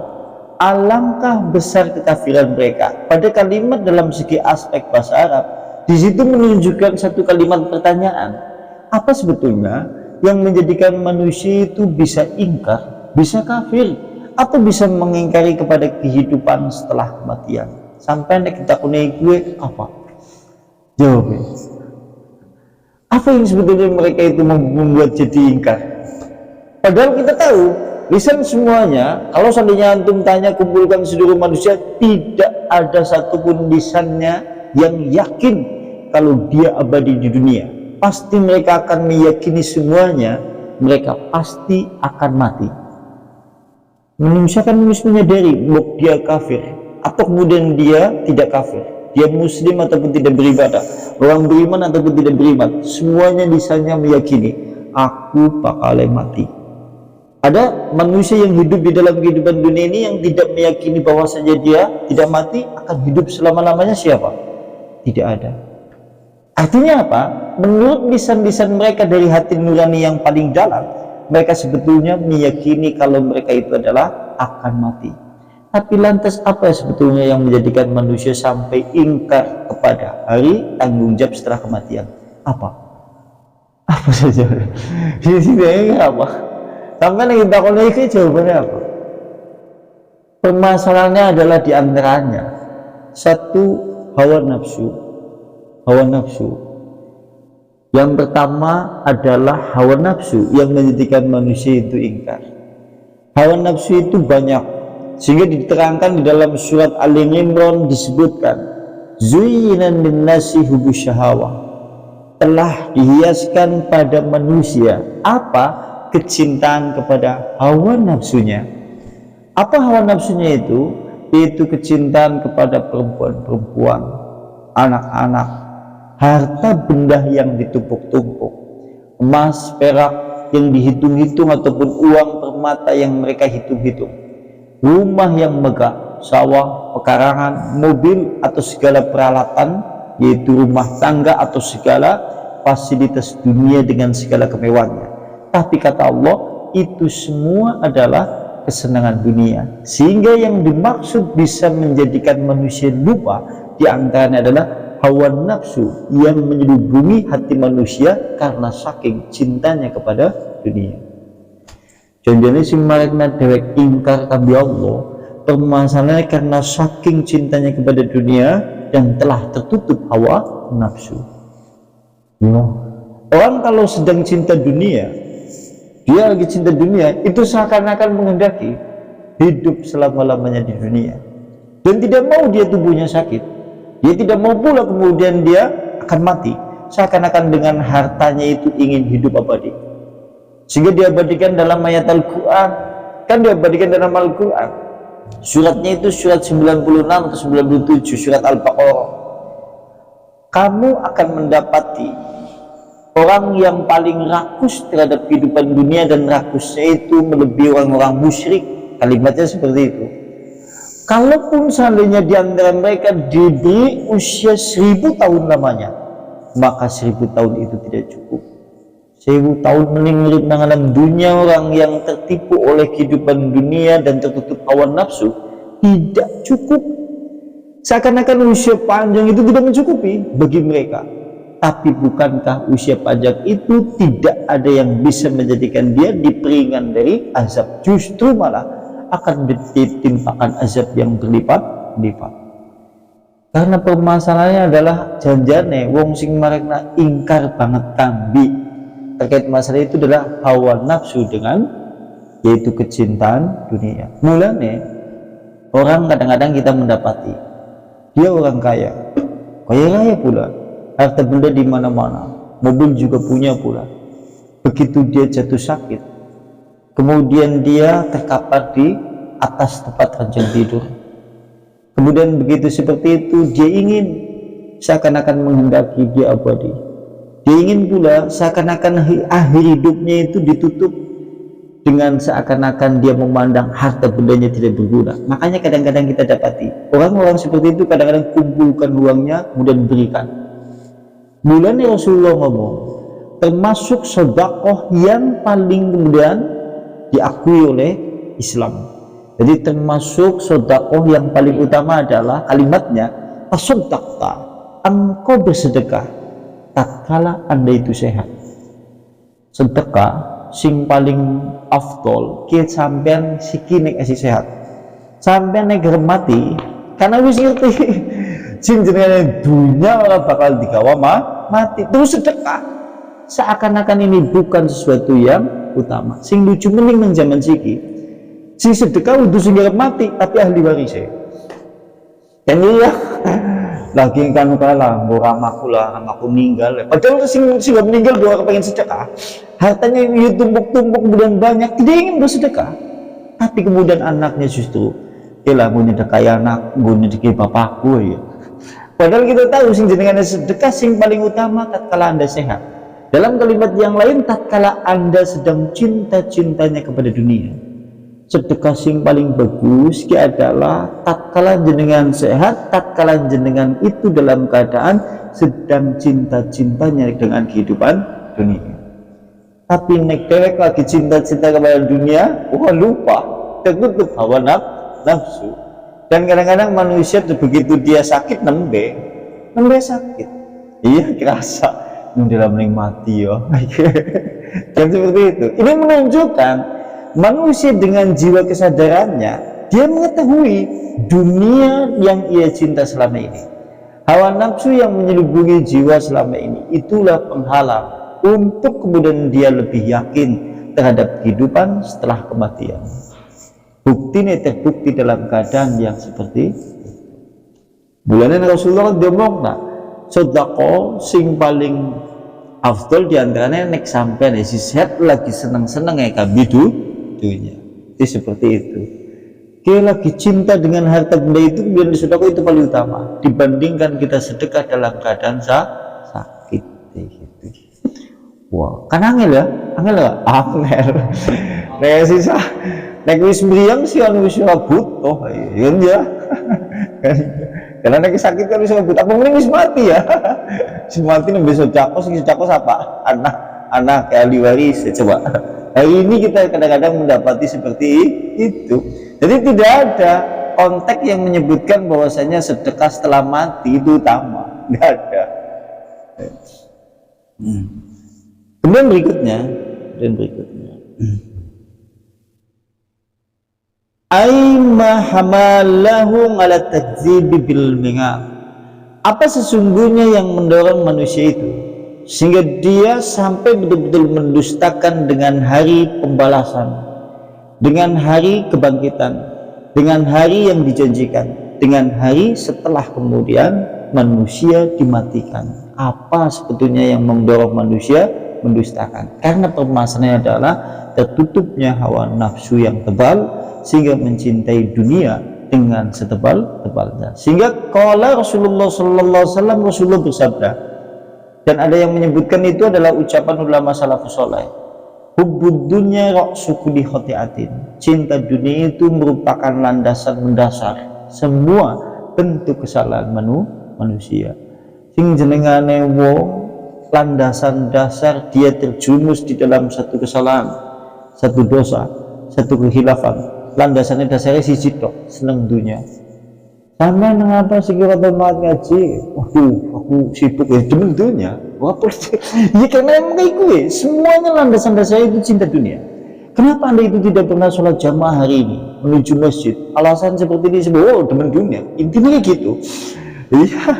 alangkah besar kekafiran mereka. Pada kalimat dalam segi aspek bahasa Arab, di situ menunjukkan satu kalimat pertanyaan. Apa sebetulnya yang menjadikan manusia itu bisa ingkar, bisa kafir, atau bisa mengingkari kepada kehidupan setelah kematian? Sampai kita kunai gue apa? Jawabnya. Apa yang sebetulnya mereka itu membuat jadi ingkar? Padahal kita tahu, lisan semuanya, kalau seandainya antum tanya kumpulkan seluruh manusia, tidak ada satupun lisannya yang yakin kalau dia abadi di dunia. Pasti mereka akan meyakini semuanya, mereka pasti akan mati. Manusia kan harus menyadari bahwa dia kafir atau kemudian dia tidak kafir, dia muslim ataupun tidak beribadah, orang beriman ataupun tidak beriman, semuanya lisannya meyakini aku bakal mati. Ada manusia yang hidup di dalam kehidupan dunia ini yang tidak meyakini bahwasanya dia tidak mati akan hidup selama-lamanya. Siapa? Tidak ada. Artinya apa? Menurut lisan-lisan mereka dari hati nurani yang paling dalam, mereka sebetulnya meyakini kalau mereka itu adalah akan mati. Tapi lantas apa sebetulnya yang menjadikan manusia sampai ingkar kepada hari tanggung jawab setelah kematian? Apa? Apa saja? Di sini apa? Sampai kita kalau ini jawabannya apa? Permasalahannya adalah diantaranya satu, hawa nafsu. Hawa nafsu. Yang pertama adalah hawa nafsu yang menjadikan manusia itu ingkar. Hawa nafsu itu banyak, sehingga diterangkan di dalam surat Al-Imran disebutkan, zuyyinan linnasi hubus syahawah, telah dihiaskan pada manusia apa? Kecintaan kepada hawa nafsunya. Apa hawa nafsunya itu? Yaitu kecintaan kepada perempuan-perempuan, anak-anak, harta benda yang ditumpuk-tumpuk, emas, perak yang dihitung-hitung ataupun uang permata yang mereka hitung-hitung, rumah yang megah, sawah, pekarangan, mobil atau segala peralatan, yaitu rumah tangga atau segala fasilitas dunia dengan segala kemewahannya. Tapi kata Allah, itu semua adalah kesenangan dunia, sehingga yang dimaksud bisa menjadikan manusia lupa diantaranya adalah hawa nafsu yang menyelubungi hati manusia karena saking cintanya kepada dunia. Jangan-jangan si mereka dewek ingkar kambi Allah, permasalahannya karena saking cintanya kepada dunia dan telah tertutup hawa nafsu. Orang kalau sedang cinta dunia, dia lagi cinta dunia, itu seakan-akan menghendaki hidup selama-lamanya di dunia dan tidak mau dia tubuhnya sakit, dia tidak mau pula kemudian dia akan mati, seakan-akan dengan hartanya itu ingin hidup abadi, sehingga diabadikan dalam ayat Al-Quran. Kan diabadikan dalam Al-Quran, suratnya itu surat 96 atau 97, surat Al-Baqarah. Kamu akan mendapati orang yang paling rakus terhadap kehidupan dunia dan rakusnya itu melebihi orang-orang musyrik. Kalimatnya seperti itu. Kalaupun seandainya di antara mereka diberi usia 1000 tahun lamanya, maka 1000 tahun itu tidak cukup. 1000 tahun meninggalkan alam dunia, orang yang tertipu oleh kehidupan dunia dan tertutup hawa nafsu, tidak cukup. Seakan-akan usia panjang itu tidak mencukupi bagi mereka. Tapi bukankah usia panjang itu tidak ada yang bisa menjadikan dia diperingan dari azab? Justru malah akan ditimpakan azab yang berlipat-lipat. Karena permasalahannya adalah janjane wong sing marekna ingkar banget tambi terkait masalah itu adalah hawa nafsu dengan yaitu kecintaan dunia. Mulanya orang kadang-kadang kita mendapati dia orang kaya raya pula, harta benda di mana-mana, mobil juga punya pula. Begitu dia jatuh sakit, kemudian dia terkapar di atas tempat ranjang tidur. Kemudian begitu seperti itu, dia ingin seakan-akan menghendaki dia abadi. Dia ingin pula seakan-akan akhir hidupnya itu ditutup dengan seakan-akan dia memandang harta bendanya tidak berguna. Makanya kadang-kadang kita dapati orang-orang seperti itu kadang-kadang kumpulkan uangnya kemudian berikan. Mulanya Rasulullah ngomong, termasuk sedekah yang paling kemudian diakui oleh Islam. Jadi termasuk sedekah yang paling utama adalah kalimatnya tasaddaqta, engkau bersedekah tatkala Anda itu sehat. Sedekah sing paling afdol ki sampean siki nek asih sehat. Sampean nek mati karena wis ngerti sing jenenge dunya ora bakal digawa mati. Terus sedekah seakan-akan ini bukan sesuatu yang utama. Sing lucu mending nang zaman siki si sedekah udah sing mati tapi ahli waris kan iya lagi kan kalah ramaku meninggal padahal sing meninggal dua pengen sedekah, hartanya ini tumpuk-tumpuk kemudian banyak, tidak ingin bersedekah, tapi kemudian anaknya justru lah gue nyedekah anak gue nyedekah bapakku ya. Padahal kita tahu sing jenengan sedekah sing paling utama tatkala Anda sehat. Dalam kalimat yang lain, tatkala Anda sedang cinta-cintanya kepada dunia. Sedekah sing paling bagus adalah tatkala jenengan sehat, tatkala jenengan itu dalam keadaan sedang cinta-cintanya dengan kehidupan dunia. Tapi nek dewek lagi cinta-cinta kepada dunia, lupa, tertutup hawa nafsu. Dan kadang-kadang manusia begitu dia sakit nembe sakit. Iya kerasa dalam menikmati ya. Dan seperti itu. Ini menunjukkan manusia dengan jiwa kesadarannya, dia mengetahui dunia yang ia cinta selama ini, hawa nafsu yang menyelubungi jiwa selama ini, itulah penghalang untuk kemudian dia lebih yakin terhadap kehidupan setelah kematian. Bukti ini terbukti dalam keadaan yang seperti itu. Bulannya Rasulullah ngomong sedekah sing paling afdol diantaranya nek sampean si sehat lagi seneng-seneng ya kabidu dunia. Itu seperti itu. Kita lagi cinta dengan harta benda itu, kemudian sedekah itu paling utama dibandingkan kita sedekah dalam keadaan sakit gitu. Wah, kan angel ya? Nek sisa nek wis mriyang sih anu wis butuh ya. Karena nek sakit kan wis butuh, apa mending wis mati ya. Si mati nek besok jakos apa? Anak ahli waris coba. Hari ini kita kadang-kadang mendapati seperti itu. Jadi tidak ada konteks yang menyebutkan bahwasanya sedekah setelah mati itu utama. Tidak ada. Kemudian berikutnya. Aima hamalahu ala takdzibi bil mingam. Apa sesungguhnya yang mendorong manusia itu sehingga dia sampai betul-betul mendustakan dengan hari pembalasan, dengan hari kebangkitan, dengan hari yang dijanjikan, dengan hari setelah kemudian manusia dimatikan. Apa sebetulnya yang mendorong manusia mendustakan? Karena permasalahannya adalah tertutupnya hawa nafsu yang tebal sehingga mencintai dunia dengan setebal-tebalnya. Sehingga qala Rasulullah sallallahu alaihi wasallam, Rasulullah bersabda Dan ada yang menyebutkan itu adalah ucapan ulama salafus saleh. Hubbud dunya ra'su kulli khati'atin. Cinta dunia itu merupakan landasan mendasar semua bentuk kesalahan manusia. Sing jenengane wong landasan dasar dia terjumus di dalam satu kesalahan, satu dosa, satu kekhilafan. Landasannya dasarnya siji tok, seneng dunia. Sama mengapa sih kira banget ngaji? Waduh, aku sibuk ya demen dunia. Apa ya karena emang kayak gue. Semuanya landasan dasarnya itu cinta dunia. Kenapa Anda itu tidak pernah sholat jamaah hari ini menuju masjid? Alasan seperti ini sebab oh demen dunia. Intinya gitu. Iya,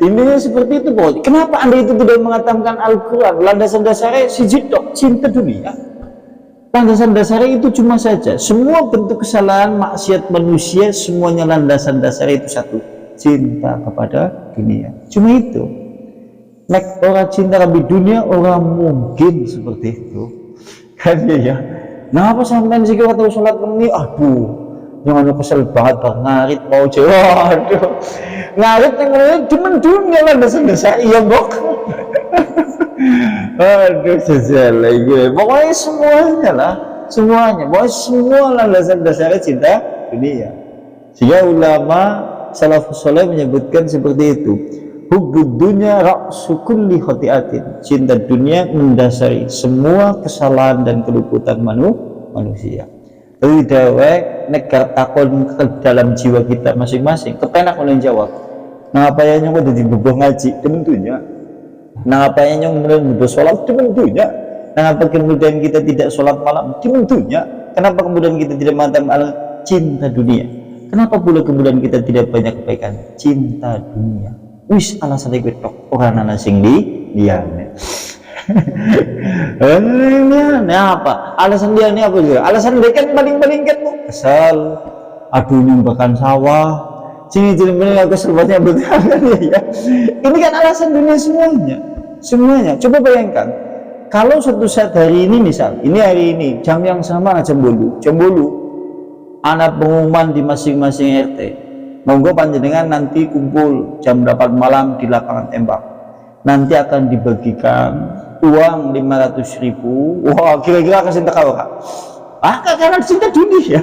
intinya seperti itu, Bos. Kenapa Anda itu tidak mengatakan Al-Quran? Landasan dasarnya siji tok, cinta dunia. Landasan dasarnya itu cuma saja semua bentuk kesalahan maksiat manusia, semuanya landasan dasarnya itu satu, cinta kepada dunia. Cuma itu. Nek orang cinta lebih dunia, orang mungkin seperti itu kan ya. Nah apa sampai sih waktu sholat ini, aduh yang anu kesel banget ngarit mau jawab, aduh ngarit yang cuma dunia landasan dasar iya bok. Aduh sejal lagi. Pokoknya semuanya pokoknya semua landasan dasarnya cinta dunia. Sehingga ulama salafus saleh menyebutkan seperti itu. Hubbud dunya ra'su kulli khati'atin. Cinta dunia mendasari semua kesalahan dan keluputan manusia. Tapi dewek nek takon ke dalam jiwa kita masing-masing, kepenak oleh jawab. Nah apa yang nyong udah dibebuh ngaji tentunya. Nah apa yang nyong bener sholat tentunya. Nah apa kemudian kita tidak sholat malam tentunya. Kenapa kemudian kita tidak mantap cinta dunia? Kenapa pula kemudian kita tidak banyak kebaikan? Cinta dunia. Wis alasan gue tok orang anak sing dia apa? Alasan dia ini apa juga? Alasan dia kan paling-palingkan bu kesal, aduh nyumbakan sawah, sini bener aku sebabnya betul ya. Ini kan alasan dunia semuanya. Coba bayangkan, kalau suatu saat hari ini misal, ini hari ini jam yang sama jam bolu, anak pengumuman di masing-masing RT. Monggo panjenengan nanti kumpul jam 8 malam di lapangan tembak. Nanti akan dibagikan uang 500.000. Wah, kira-kira kasih tahu kak? Karena cinta dunia.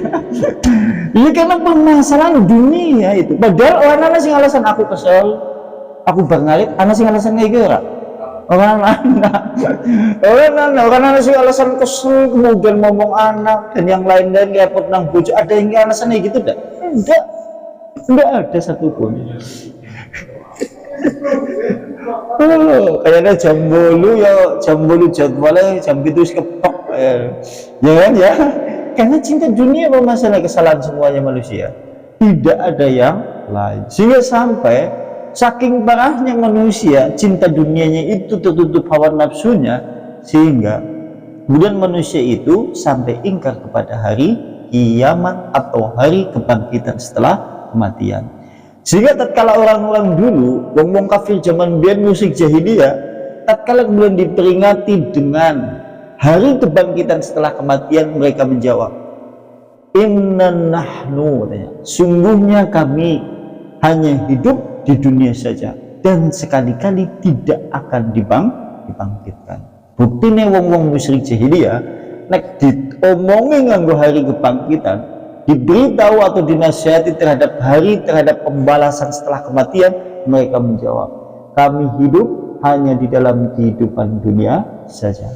Ini karena permasalahan dunia itu. Padahal orang sing alasan aku kesel, aku berngarit, anak sing alasan kayak gitu kak? Orang sing alasan kesel kemudian ngomong anak dan yang lain-lain kayak nang bojo. Ada yang alasan kayak gitu enggak? Enggak ada satupun. Kayaknya jam bolu jadwalnya jam gitu ketok ya kan ya. Karena cinta dunia bermasalah kesalahan semuanya manusia. Tidak ada yang lain. Sehingga sampai saking parahnya manusia cinta dunianya itu tertutup hawa nafsunya, sehingga kemudian manusia itu sampai ingkar kepada hari kiamat atau hari kebangkitan setelah kematian. Sehingga tatkala orang-orang dulu ngomong kafir zaman biyen musik jahiliyah, tatkala kemudian diperingati dengan hari kebangkitan setelah kematian, mereka menjawab, inna nahnu, katanya, sungguhnya kami hanya hidup di dunia saja dan sekali-kali tidak akan dibangkitkan. Buktine wong-wong musyrik jahiliyah nek diomongi nganggo hari kebangkitan, diberitahu atau dinasihati terhadap pembalasan setelah kematian, mereka menjawab, kami hidup hanya di dalam kehidupan dunia saja.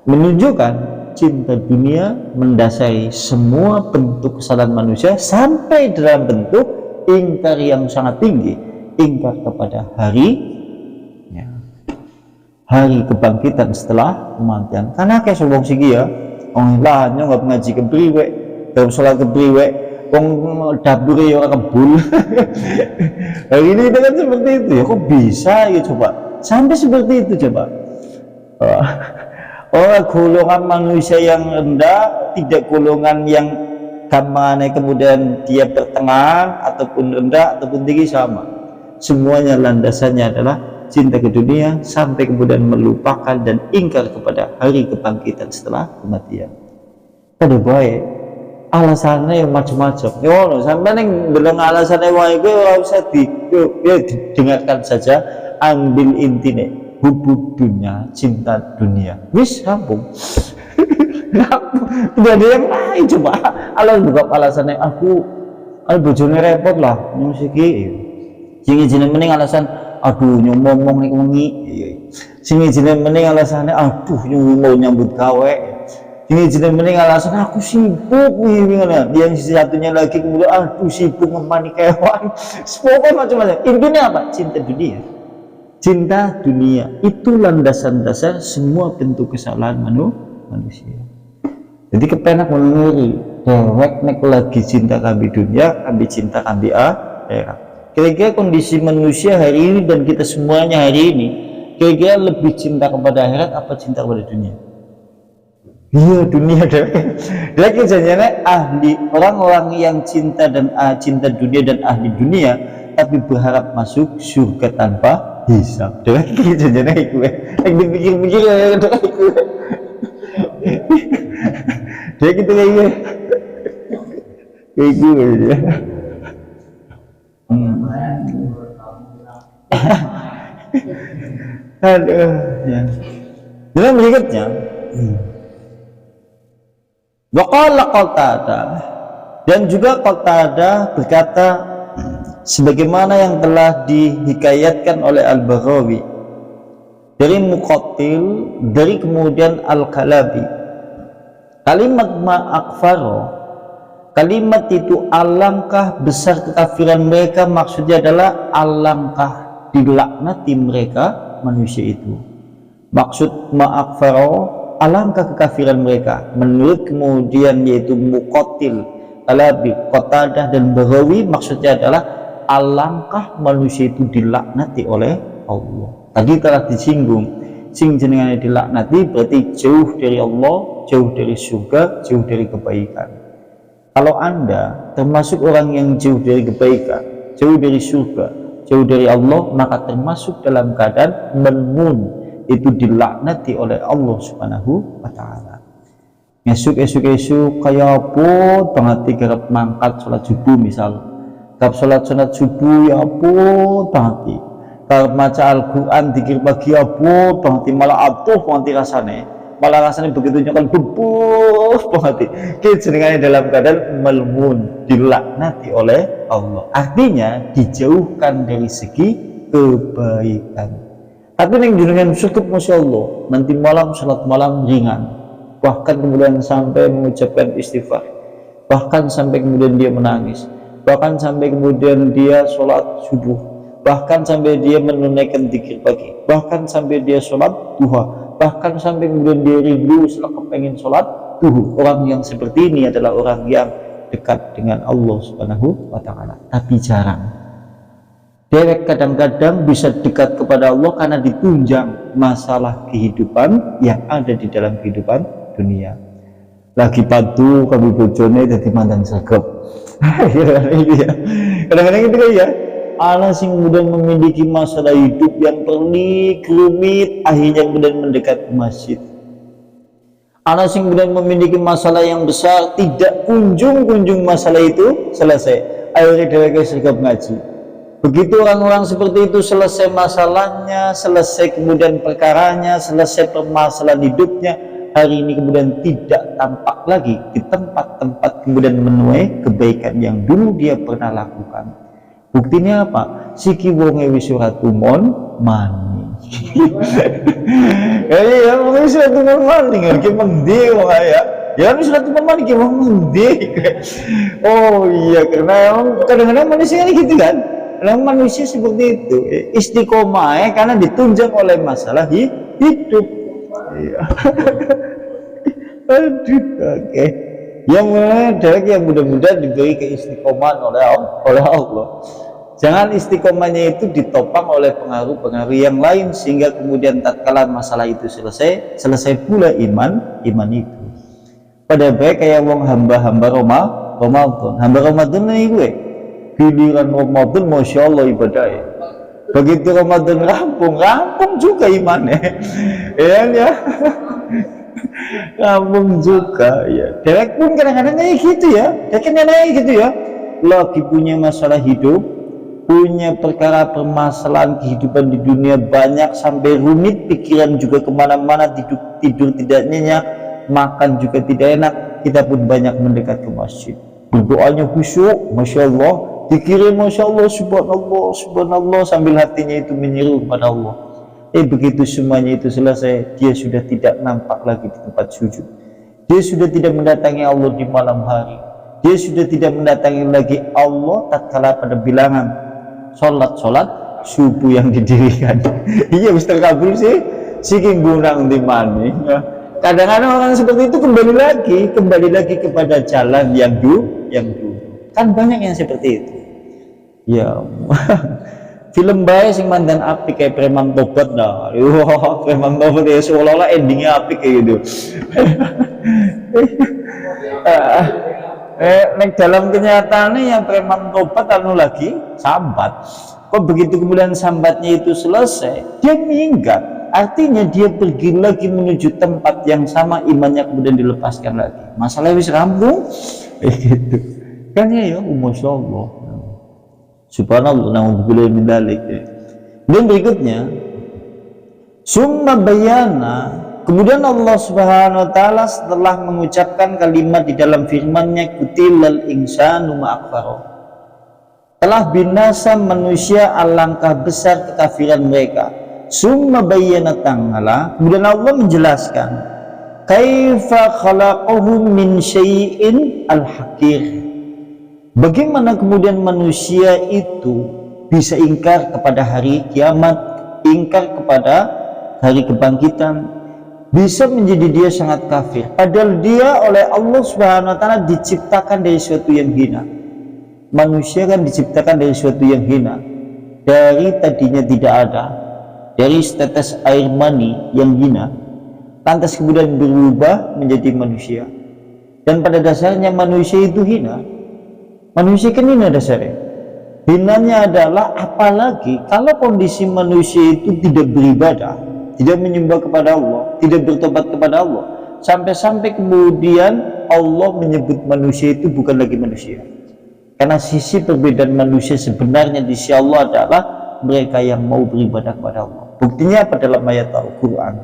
Menunjukkan cinta dunia mendasari semua bentuk kesalahan manusia sampai dalam bentuk ingkar yang sangat tinggi, ingkar kepada hari kebangkitan setelah kematian. Karena kayak sombong sigi ya, lah nggak ngaji kepriwe, dalam sholat kepriwe, dapur ya orang kebul. Hari ini kan seperti itu ya, kok bisa ya coba sampai seperti itu coba. Golongan manusia yang rendah, tidak golongan yang gampangannya kemudian dia pertengahan ataupun rendah ataupun tinggi, sama. Semuanya landasannya adalah cinta ke dunia sampai kemudian melupakan dan ingkar kepada hari kebangkitan setelah kematian. Kada baik alasannya yang macam-macam. Yo sampai neng bilang alasannya wae gue ora usah didengarkan saja. ambil intine hubub dunia, cinta dunia, wis rampung. Tidak ada yang lain. Coba buka alasannya aku bojone repot lah nyusiki sing izine mending alasan aduh nyomong nek wengi, sing izine mending alasannya aduh mau nyambut gawe, sing izine mending alasan aku sibuk yang satunya lagi kemudian aduh sibuk ngemani kewan. Pokoknya macam-macam. Intinya apa? Cinta dunia. Cinta dunia itu landasan dasar semua bentuk kesalahan manusia. Jadi kepenak menengeri dewek nek lagi cinta kambi dunia, kambi cinta kambi akhirat. Kira-kira kondisi manusia hari ini dan kita semuanya hari ini, kira-kira lebih cinta kepada akhirat apa cinta kepada dunia? Iya, dunia dewek. Dia kejadiannya ahli orang-orang yang cinta dan cinta dunia dan ahli dunia, tapi berharap masuk surga tanpa hisab. Dewek kejadiannya itu. Nek dipikir-pikir ya dewek itu. Dia gitu kayak gue ya. Aduh ya. Dalam berikutnya waqala Qatadah, dan juga Qatadah berkata sebagaimana yang telah dihikayatkan oleh Al-Baghawi dari Muqatil, dari kemudian Al-Kalabi, kalimat ma'akfaro, kalimat itu alangkah besar kekafiran mereka, maksudnya adalah alangkah dilaknati mereka manusia itu. Maksud ma'akfaro, alangkah kekafiran mereka menurut kemudian yaitu Muqatil, Kalabi, Qatadah dan Baghawi, maksudnya adalah alangkah manusia itu dilaknati oleh Allah. Tadi telah disinggung, sing jenengan dilaknati berarti jauh dari Allah, jauh dari surga, jauh dari kebaikan. Kalau Anda termasuk orang yang jauh dari kebaikan, jauh dari surga, jauh dari Allah, maka termasuk dalam keadaan melmun, itu dilaknati oleh Allah Subhanahu wa ta'ala. Esuk kayak apa banget garap mangkat sholat subuh misal, garap sholat subuh ya apa banget, garap maca Al-Quran dikir pagi apa banget, malah atuh banget rasanya begitu nyokal bebuh banget. Kita jenengannya dalam keadaan melmun, dilaknati oleh Allah, artinya dijauhkan dari segi kebaikan. Tapi yang jenengan cukup Masya Allah, nanti malam salat malam ringan, bahkan kemudian sampai mengucapkan istighfar, bahkan sampai kemudian dia menangis, bahkan sampai kemudian dia sholat subuh, bahkan sampai dia menunaikan dzikir pagi, bahkan sampai dia sholat duha, bahkan sampai kemudian dia rindu setelah kepengen sholat duha. Orang yang seperti ini adalah orang yang dekat dengan Allah Subhanahu wa ta'ala, tapi jarang. Dewek kadang-kadang bisa dekat kepada Allah karena ditunjang masalah kehidupan yang ada di dalam kehidupan dunia. Lagi padu kami bojone jadi mantan sergap. Kadang-kadang itu ya, anak sing kemudian memiliki masalah hidup yang pelik, rumit, akhirnya kemudian mendekat ke masjid. Anak sing kemudian memiliki masalah yang besar, tidak kunjung masalah itu selesai, akhirnya dewek sergap ngaji. Begitu orang-orang seperti itu selesai masalahnya, selesai kemudian perkaranya, selesai permasalahan hidupnya, hari ini kemudian tidak tampak lagi di tempat-tempat kemudian menuai kebaikan yang dulu dia pernah lakukan. Buktinya apa? Siki wonge wis ora tumon mani. Ya wong wis ora tumon mani kan ki mengdi wong ya. Ya wis ora tumon mani ki wong mengdi. Oh iya, karena kadang-kadang manusia ini gitu kan. Manusia seperti itu istiqomah karena ditunjang oleh masalah hidup. Iya. Aduh, oke. Yang yang mudah-mudahan diberi keistiqomahan oleh Allah. Jangan istiqomahnya itu ditopang oleh pengaruh-pengaruh yang lain sehingga kemudian tatkala masalah itu selesai pula iman itu. Pada baik kayak wong hamba-hamba Ramadan. Hamba Ramadan ini gue giliran Ramadan Masya Allah ibadahnya, begitu Ramadan rampung juga imannya. Ya rampung juga ya. Dewek pun kadang-kadang kayak gitu ya, kayak gitu ya, lagi punya masalah hidup, punya perkara permasalahan kehidupan di dunia banyak sampai rumit, pikiran juga kemana-mana, tidur tidak nyenyak, makan juga tidak enak, kita pun banyak mendekat ke masjid, berdoanya khusyuk, masya Allah, dikirim masya Allah, subhanallah, subhanallah, sambil hatinya itu menyeru kepada Allah. Begitu semuanya itu selesai, dia sudah tidak nampak lagi di tempat sujud, dia sudah tidak mendatangi Allah di malam hari, dia sudah tidak mendatangi lagi Allah tatkala pada bilangan sholat subuh yang didirikan. Iya Ustaz kabul sih siking gunang di mana ya. Kadang-kadang orang seperti itu kembali lagi kepada jalan yang dulu kan banyak yang seperti itu ya. Film baik sing mandan api kayak Preman Tobat dah. Preman Tobat ya seolah-olah endingnya api kayak gitu. Nek dalam kenyataannya yang Preman Tobat anu lagi sambat. Kok begitu kemudian sambatnya itu selesai, dia minggat. Artinya dia pergi lagi menuju tempat yang sama, imannya kemudian dilepaskan lagi. Masalah wis rampung, gitu. Kan ya, masya Allah. Subhanallah, naudzubillah min dzalik. Dan berikutnya, summa bayana. Kemudian Allah Subhanahu wa taala setelah mengucapkan kalimat di dalam firman-Nya kutilal insanu ma'akfaro, telah binasa manusia alangkah besar kekafiran mereka. Summa bayyana ta'ala, kemudian Allah menjelaskan kaifa khalaqahum min syai'in al-hakir, bagaimana kemudian manusia itu bisa ingkar kepada hari kiamat, ingkar kepada hari kebangkitan, bisa menjadi dia sangat kafir, padahal dia oleh Allah Subhanahu wa taala diciptakan dari sesuatu yang hina. Manusia kan diciptakan dari sesuatu yang hina, dari tadinya tidak ada, dari setetes air mani yang hina, lantas kemudian berubah menjadi manusia. Dan pada dasarnya manusia itu hina. Manusia kan hina dasarnya. Hinanya adalah apalagi kalau kondisi manusia itu tidak beribadah, tidak menyembah kepada Allah, tidak bertobat kepada Allah, sampai-sampai kemudian Allah menyebut manusia itu bukan lagi manusia. Karena sisi perbedaan manusia sebenarnya di sisi Allah adalah mereka yang mau beribadah kepada Allah. Buktinya apa dalam ayat Al-Quran?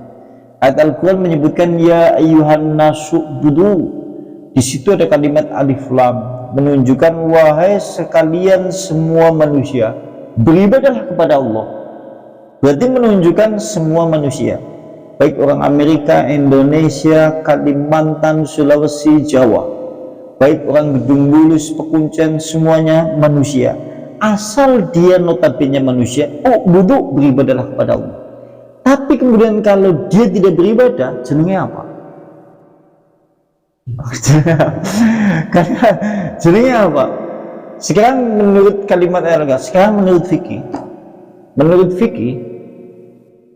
Ayat Al-Quran menyebutkan ya ayyuhan nasu budu. Di situ ada kalimat alif lam menunjukkan wahai sekalian semua manusia beribadahlah kepada Allah. Berarti menunjukkan semua manusia, baik orang Amerika, Indonesia, Kalimantan, Sulawesi, Jawa, baik orang Gedung Bulus, Pekuncen, semuanya manusia. Asal dia notabene manusia, butuh beribadahlah kepada Allah. Tapi kemudian kalau dia tidak beribadah, jenenge apa? Karena jenenge apa? Sekarang menurut kalimat Elga, sekarang menurut fikih,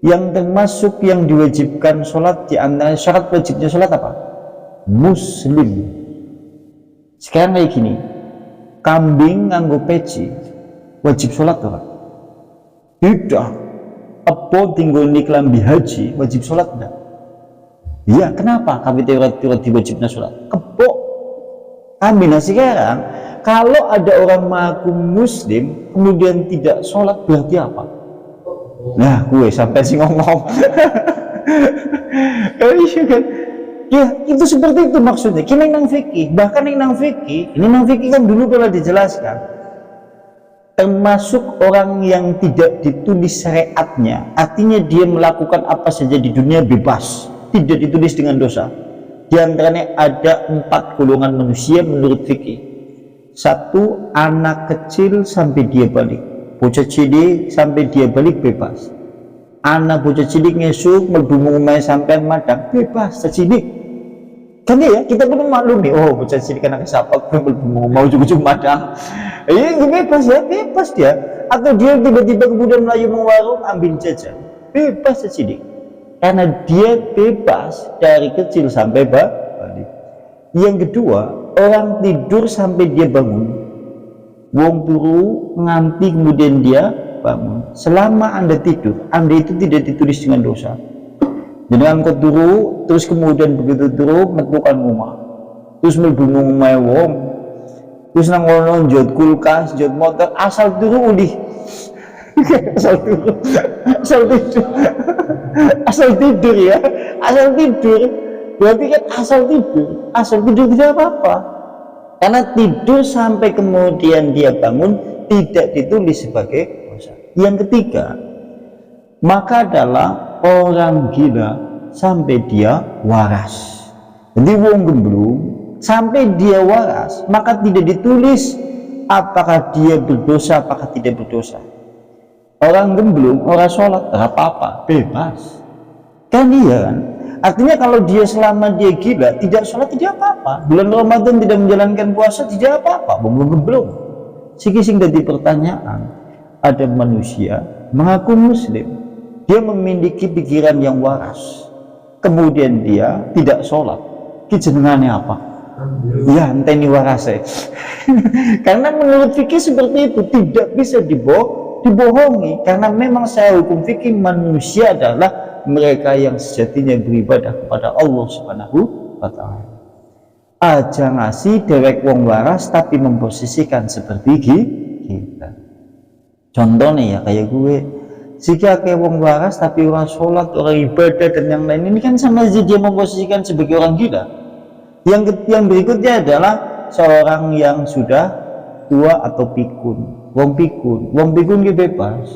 yang termasuk yang diwajibkan sholat, di antara syarat wajibnya sholat apa? Muslim. Sekarang kayak gini, kambing nganggo peci wajib sholat apa? Tidak. Apa tinggal di kelambi haji wajib sholat enggak? Iya, kenapa? Kami teori wajibnya sholat kebo kami. Nah sekarang kalau ada orang mengaku muslim kemudian tidak sholat berarti apa? Nah gue sampai sih ngomong ya itu seperti itu maksudnya. Kini nang fikih, bahkan nang fikih kan dulu pernah dijelaskan, termasuk orang yang tidak ditulis syariatnya, artinya dia melakukan apa saja di dunia bebas, tidak ditulis dengan dosa. Di antaranya ada 4 golongan manusia menurut fikih. 1, anak kecil sampai dia balik, bocah cilik sampai dia balik bebas. Anak bocah cilik ngesuk mlebu omahe sampean madang bebas cilik. Kan ya kita perlu maklumi, oh bocah cilik anak siapa mlebu mau ujug-ujug madang. Itu bebas ya, bebas dia. Atau dia tiba-tiba kemudian melayu warung ambil jajan, bebas cilik. Karena dia bebas dari kecil sampai balik. Yang kedua, orang tidur sampai dia bangun, wong turu nganti kemudian dia bangun. Selama Anda tidur, Anda itu tidak ditulis dengan dosa. Jadi angkot turu, terus kemudian begitu turu metukan rumah, terus mlebu omahe wong, terus nang kono njot kulkas, njot motor, asal turu udih. asal turu, asal tidur, asal tidur ya, asal tidur. Berarti kan asal tidur tidak apa-apa. Karena tidur sampai kemudian dia bangun tidak ditulis sebagai dosa. Yang ketiga, maka adalah orang gila sampai dia waras. Jadi wong gemblung sampai dia waras, maka tidak ditulis apakah dia berdosa apakah tidak berdosa. Orang gemblung, orang sholat, tidak apa-apa, bebas. Kan iya kan? Artinya kalau dia selama dia gila, tidak sholat tidak apa-apa. Bulan Ramadan tidak menjalankan puasa tidak apa-apa. Wong gemblung. Sing dadi pertanyaan, ada manusia mengaku muslim, dia memiliki pikiran yang waras, kemudian dia tidak sholat. Ki jenengane apa? Ya enteni warase. Karena menurut fikih seperti itu tidak bisa dibohongi, karena memang saya hukum fikih manusia adalah mereka yang sejatinya beribadah kepada Allah Subhanahu wa taala. Aja ngasih dewek wong waras tapi memposisikan seperti kita. Contohnya ya kayak gue, jika kayak wong waras tapi orang sholat, orang ibadah dan yang lain, ini kan sama saja dia memposisikan sebagai orang gila. Yang berikutnya adalah seorang yang sudah tua atau pikun. Wong pikun ki bebas.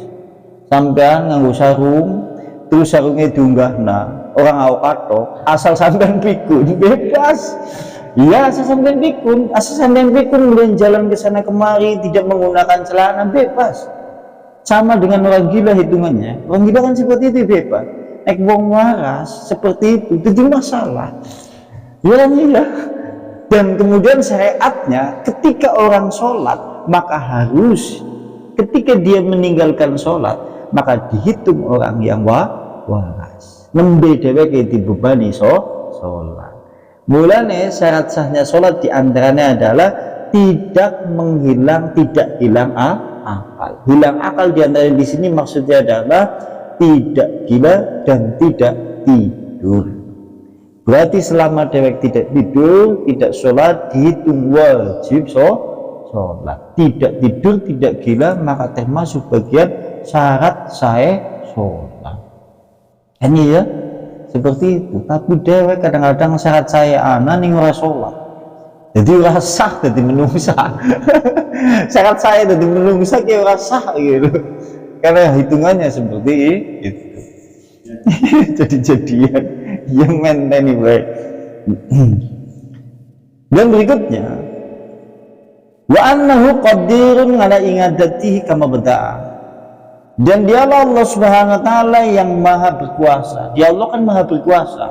Sampean nganggo sarung, terus sarungnya diunggahna, orang awak asal sampean pikun bebas. Iya, asal sampean pikun, kemudian jalan ke sana kemari tidak menggunakan celana bebas. Sama dengan orang gila hitungannya. Orang gila kan seperti itu bebas. Nek wong waras seperti itu masalah. Ya kan iya. Dan kemudian syariatnya ketika orang sholat maka harus ketika dia meninggalkan sholat maka dihitung orang yang waras. Nembe dheweke dibebani sholat. Mulane syarat sahnya sholat diantaranya adalah tidak hilang akal. Hilang akal diantaranya di sini maksudnya adalah tidak gila dan tidak tidur. Berarti selama dewek tidak tidur, tidak sholat, dihitung wajib sholat. Tidak tidur, tidak gila, maka termasuk bagian syarat saya sholat. Ini ya, seperti itu. Tapi dewek kadang-kadang syarat saya anak nih ora sholat. Jadi ora sah jadi menungsa. Syarat saya jadi menungsa kayak ora sah gitu. Karena hitungannya seperti itu. Jadi-jadian yang menteni baik. Dan berikutnya, wa annahu qadirun ala ingadatihi kama bada'a. Dan dialah Allah Subhanahu wa taala yang maha berkuasa. Dia Allah kan maha berkuasa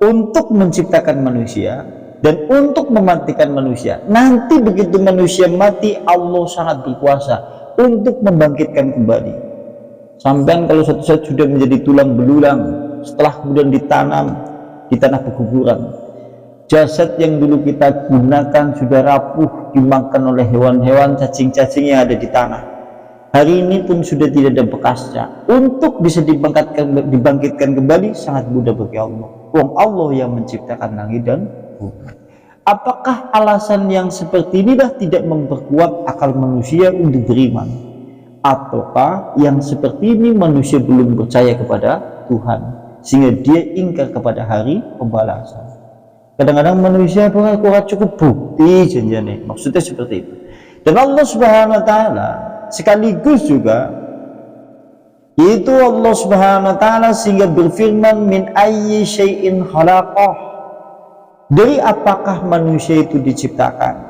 untuk menciptakan manusia dan untuk mematikan manusia. Nanti begitu manusia mati, Allah sangat berkuasa untuk membangkitkan kembali. Sampai kalau suatu saat sudah menjadi tulang belulang, setelah kemudian ditanam di tanah pekuburan, jasad yang dulu kita gunakan sudah rapuh dimakan oleh hewan-hewan, cacing-cacing yang ada di tanah. Hari ini pun sudah tidak ada bekasnya. Untuk bisa dibangkitkan kembali sangat mudah bagi Allah. Wong Allah yang menciptakan langit dan bumi. Apakah alasan yang seperti inilah tidak memperkuat akal manusia untuk beriman? Ataukah yang seperti ini manusia belum percaya kepada Tuhan sehingga dia ingkar kepada hari pembalasan? Kadang-kadang manusia kurang cukup bukti janjiannya, maksudnya seperti itu. Dan Allah Subhanahu wa taala sekaligus juga yaitu Allah Subhanahu wa taala sehingga berfirman min ayyi syai'in khalaqah. Dari apakah manusia itu diciptakan?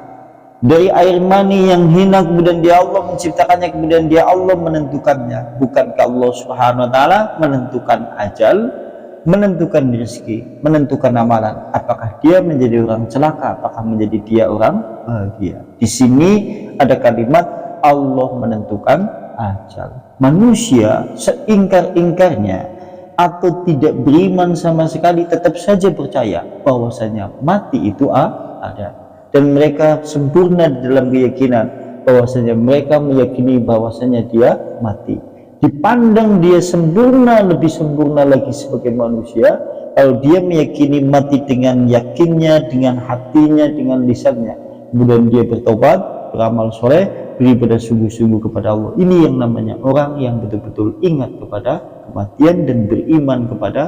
Dari air mani yang hina kemudian dia Allah menciptakannya, kemudian dia Allah menentukannya. Bukankah Allah Subhanahu wa taala menentukan ajal, menentukan rezeki, menentukan amalan? Apakah dia menjadi orang celaka, apakah menjadi dia orang bahagia? Di sini ada kalimat Allah menentukan ajal. Manusia seingkar-ingkarnya atau tidak beriman sama sekali tetap saja percaya bahwasanya mati itu ada. Dan mereka sempurna dalam keyakinan bahwasanya mereka meyakini bahwasanya dia mati. Dipandang dia sempurna, lebih sempurna lagi sebagai manusia kalau dia meyakini mati dengan yakinnya, dengan hatinya, dengan lisannya. kemudian dia bertobat, beramal soleh, beribadah sungguh-sungguh kepada Allah. Ini yang namanya orang yang betul-betul ingat kepada kematian dan beriman kepada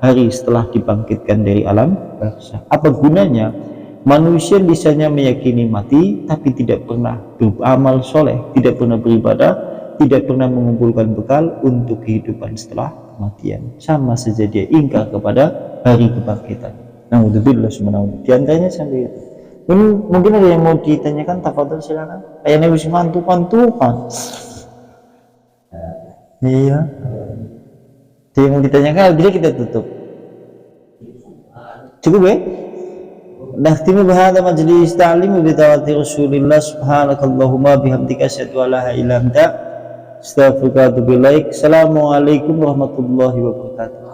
hari setelah dibangkitkan dari alam barzakh. Apa gunanya manusia bisanya meyakini mati tapi tidak pernah beramal soleh, tidak pernah beribadah, tidak pernah mengumpulkan bekal untuk kehidupan setelah kematian? Sama saja dia ingkar kepada hari kebangkitan. Naudzubillah subhanahu. Di antaranya sampai itu. Mungkin ada yang mau ditanyakan, tafadhol silakan. Kayaknya bisa mantu-mantukan. Iya. Ada yang mau ditanyakan, jadi kita tutup. Cukup ya? Nakhtimu bihadza majlis ta'lim bi tawati Rasulillah subhanakallahumma bihamdika asyhadu an la ilaha illa anta astaghfiruka wa atubu ilaik. Assalamualaikum warahmatullahi wabarakatuh.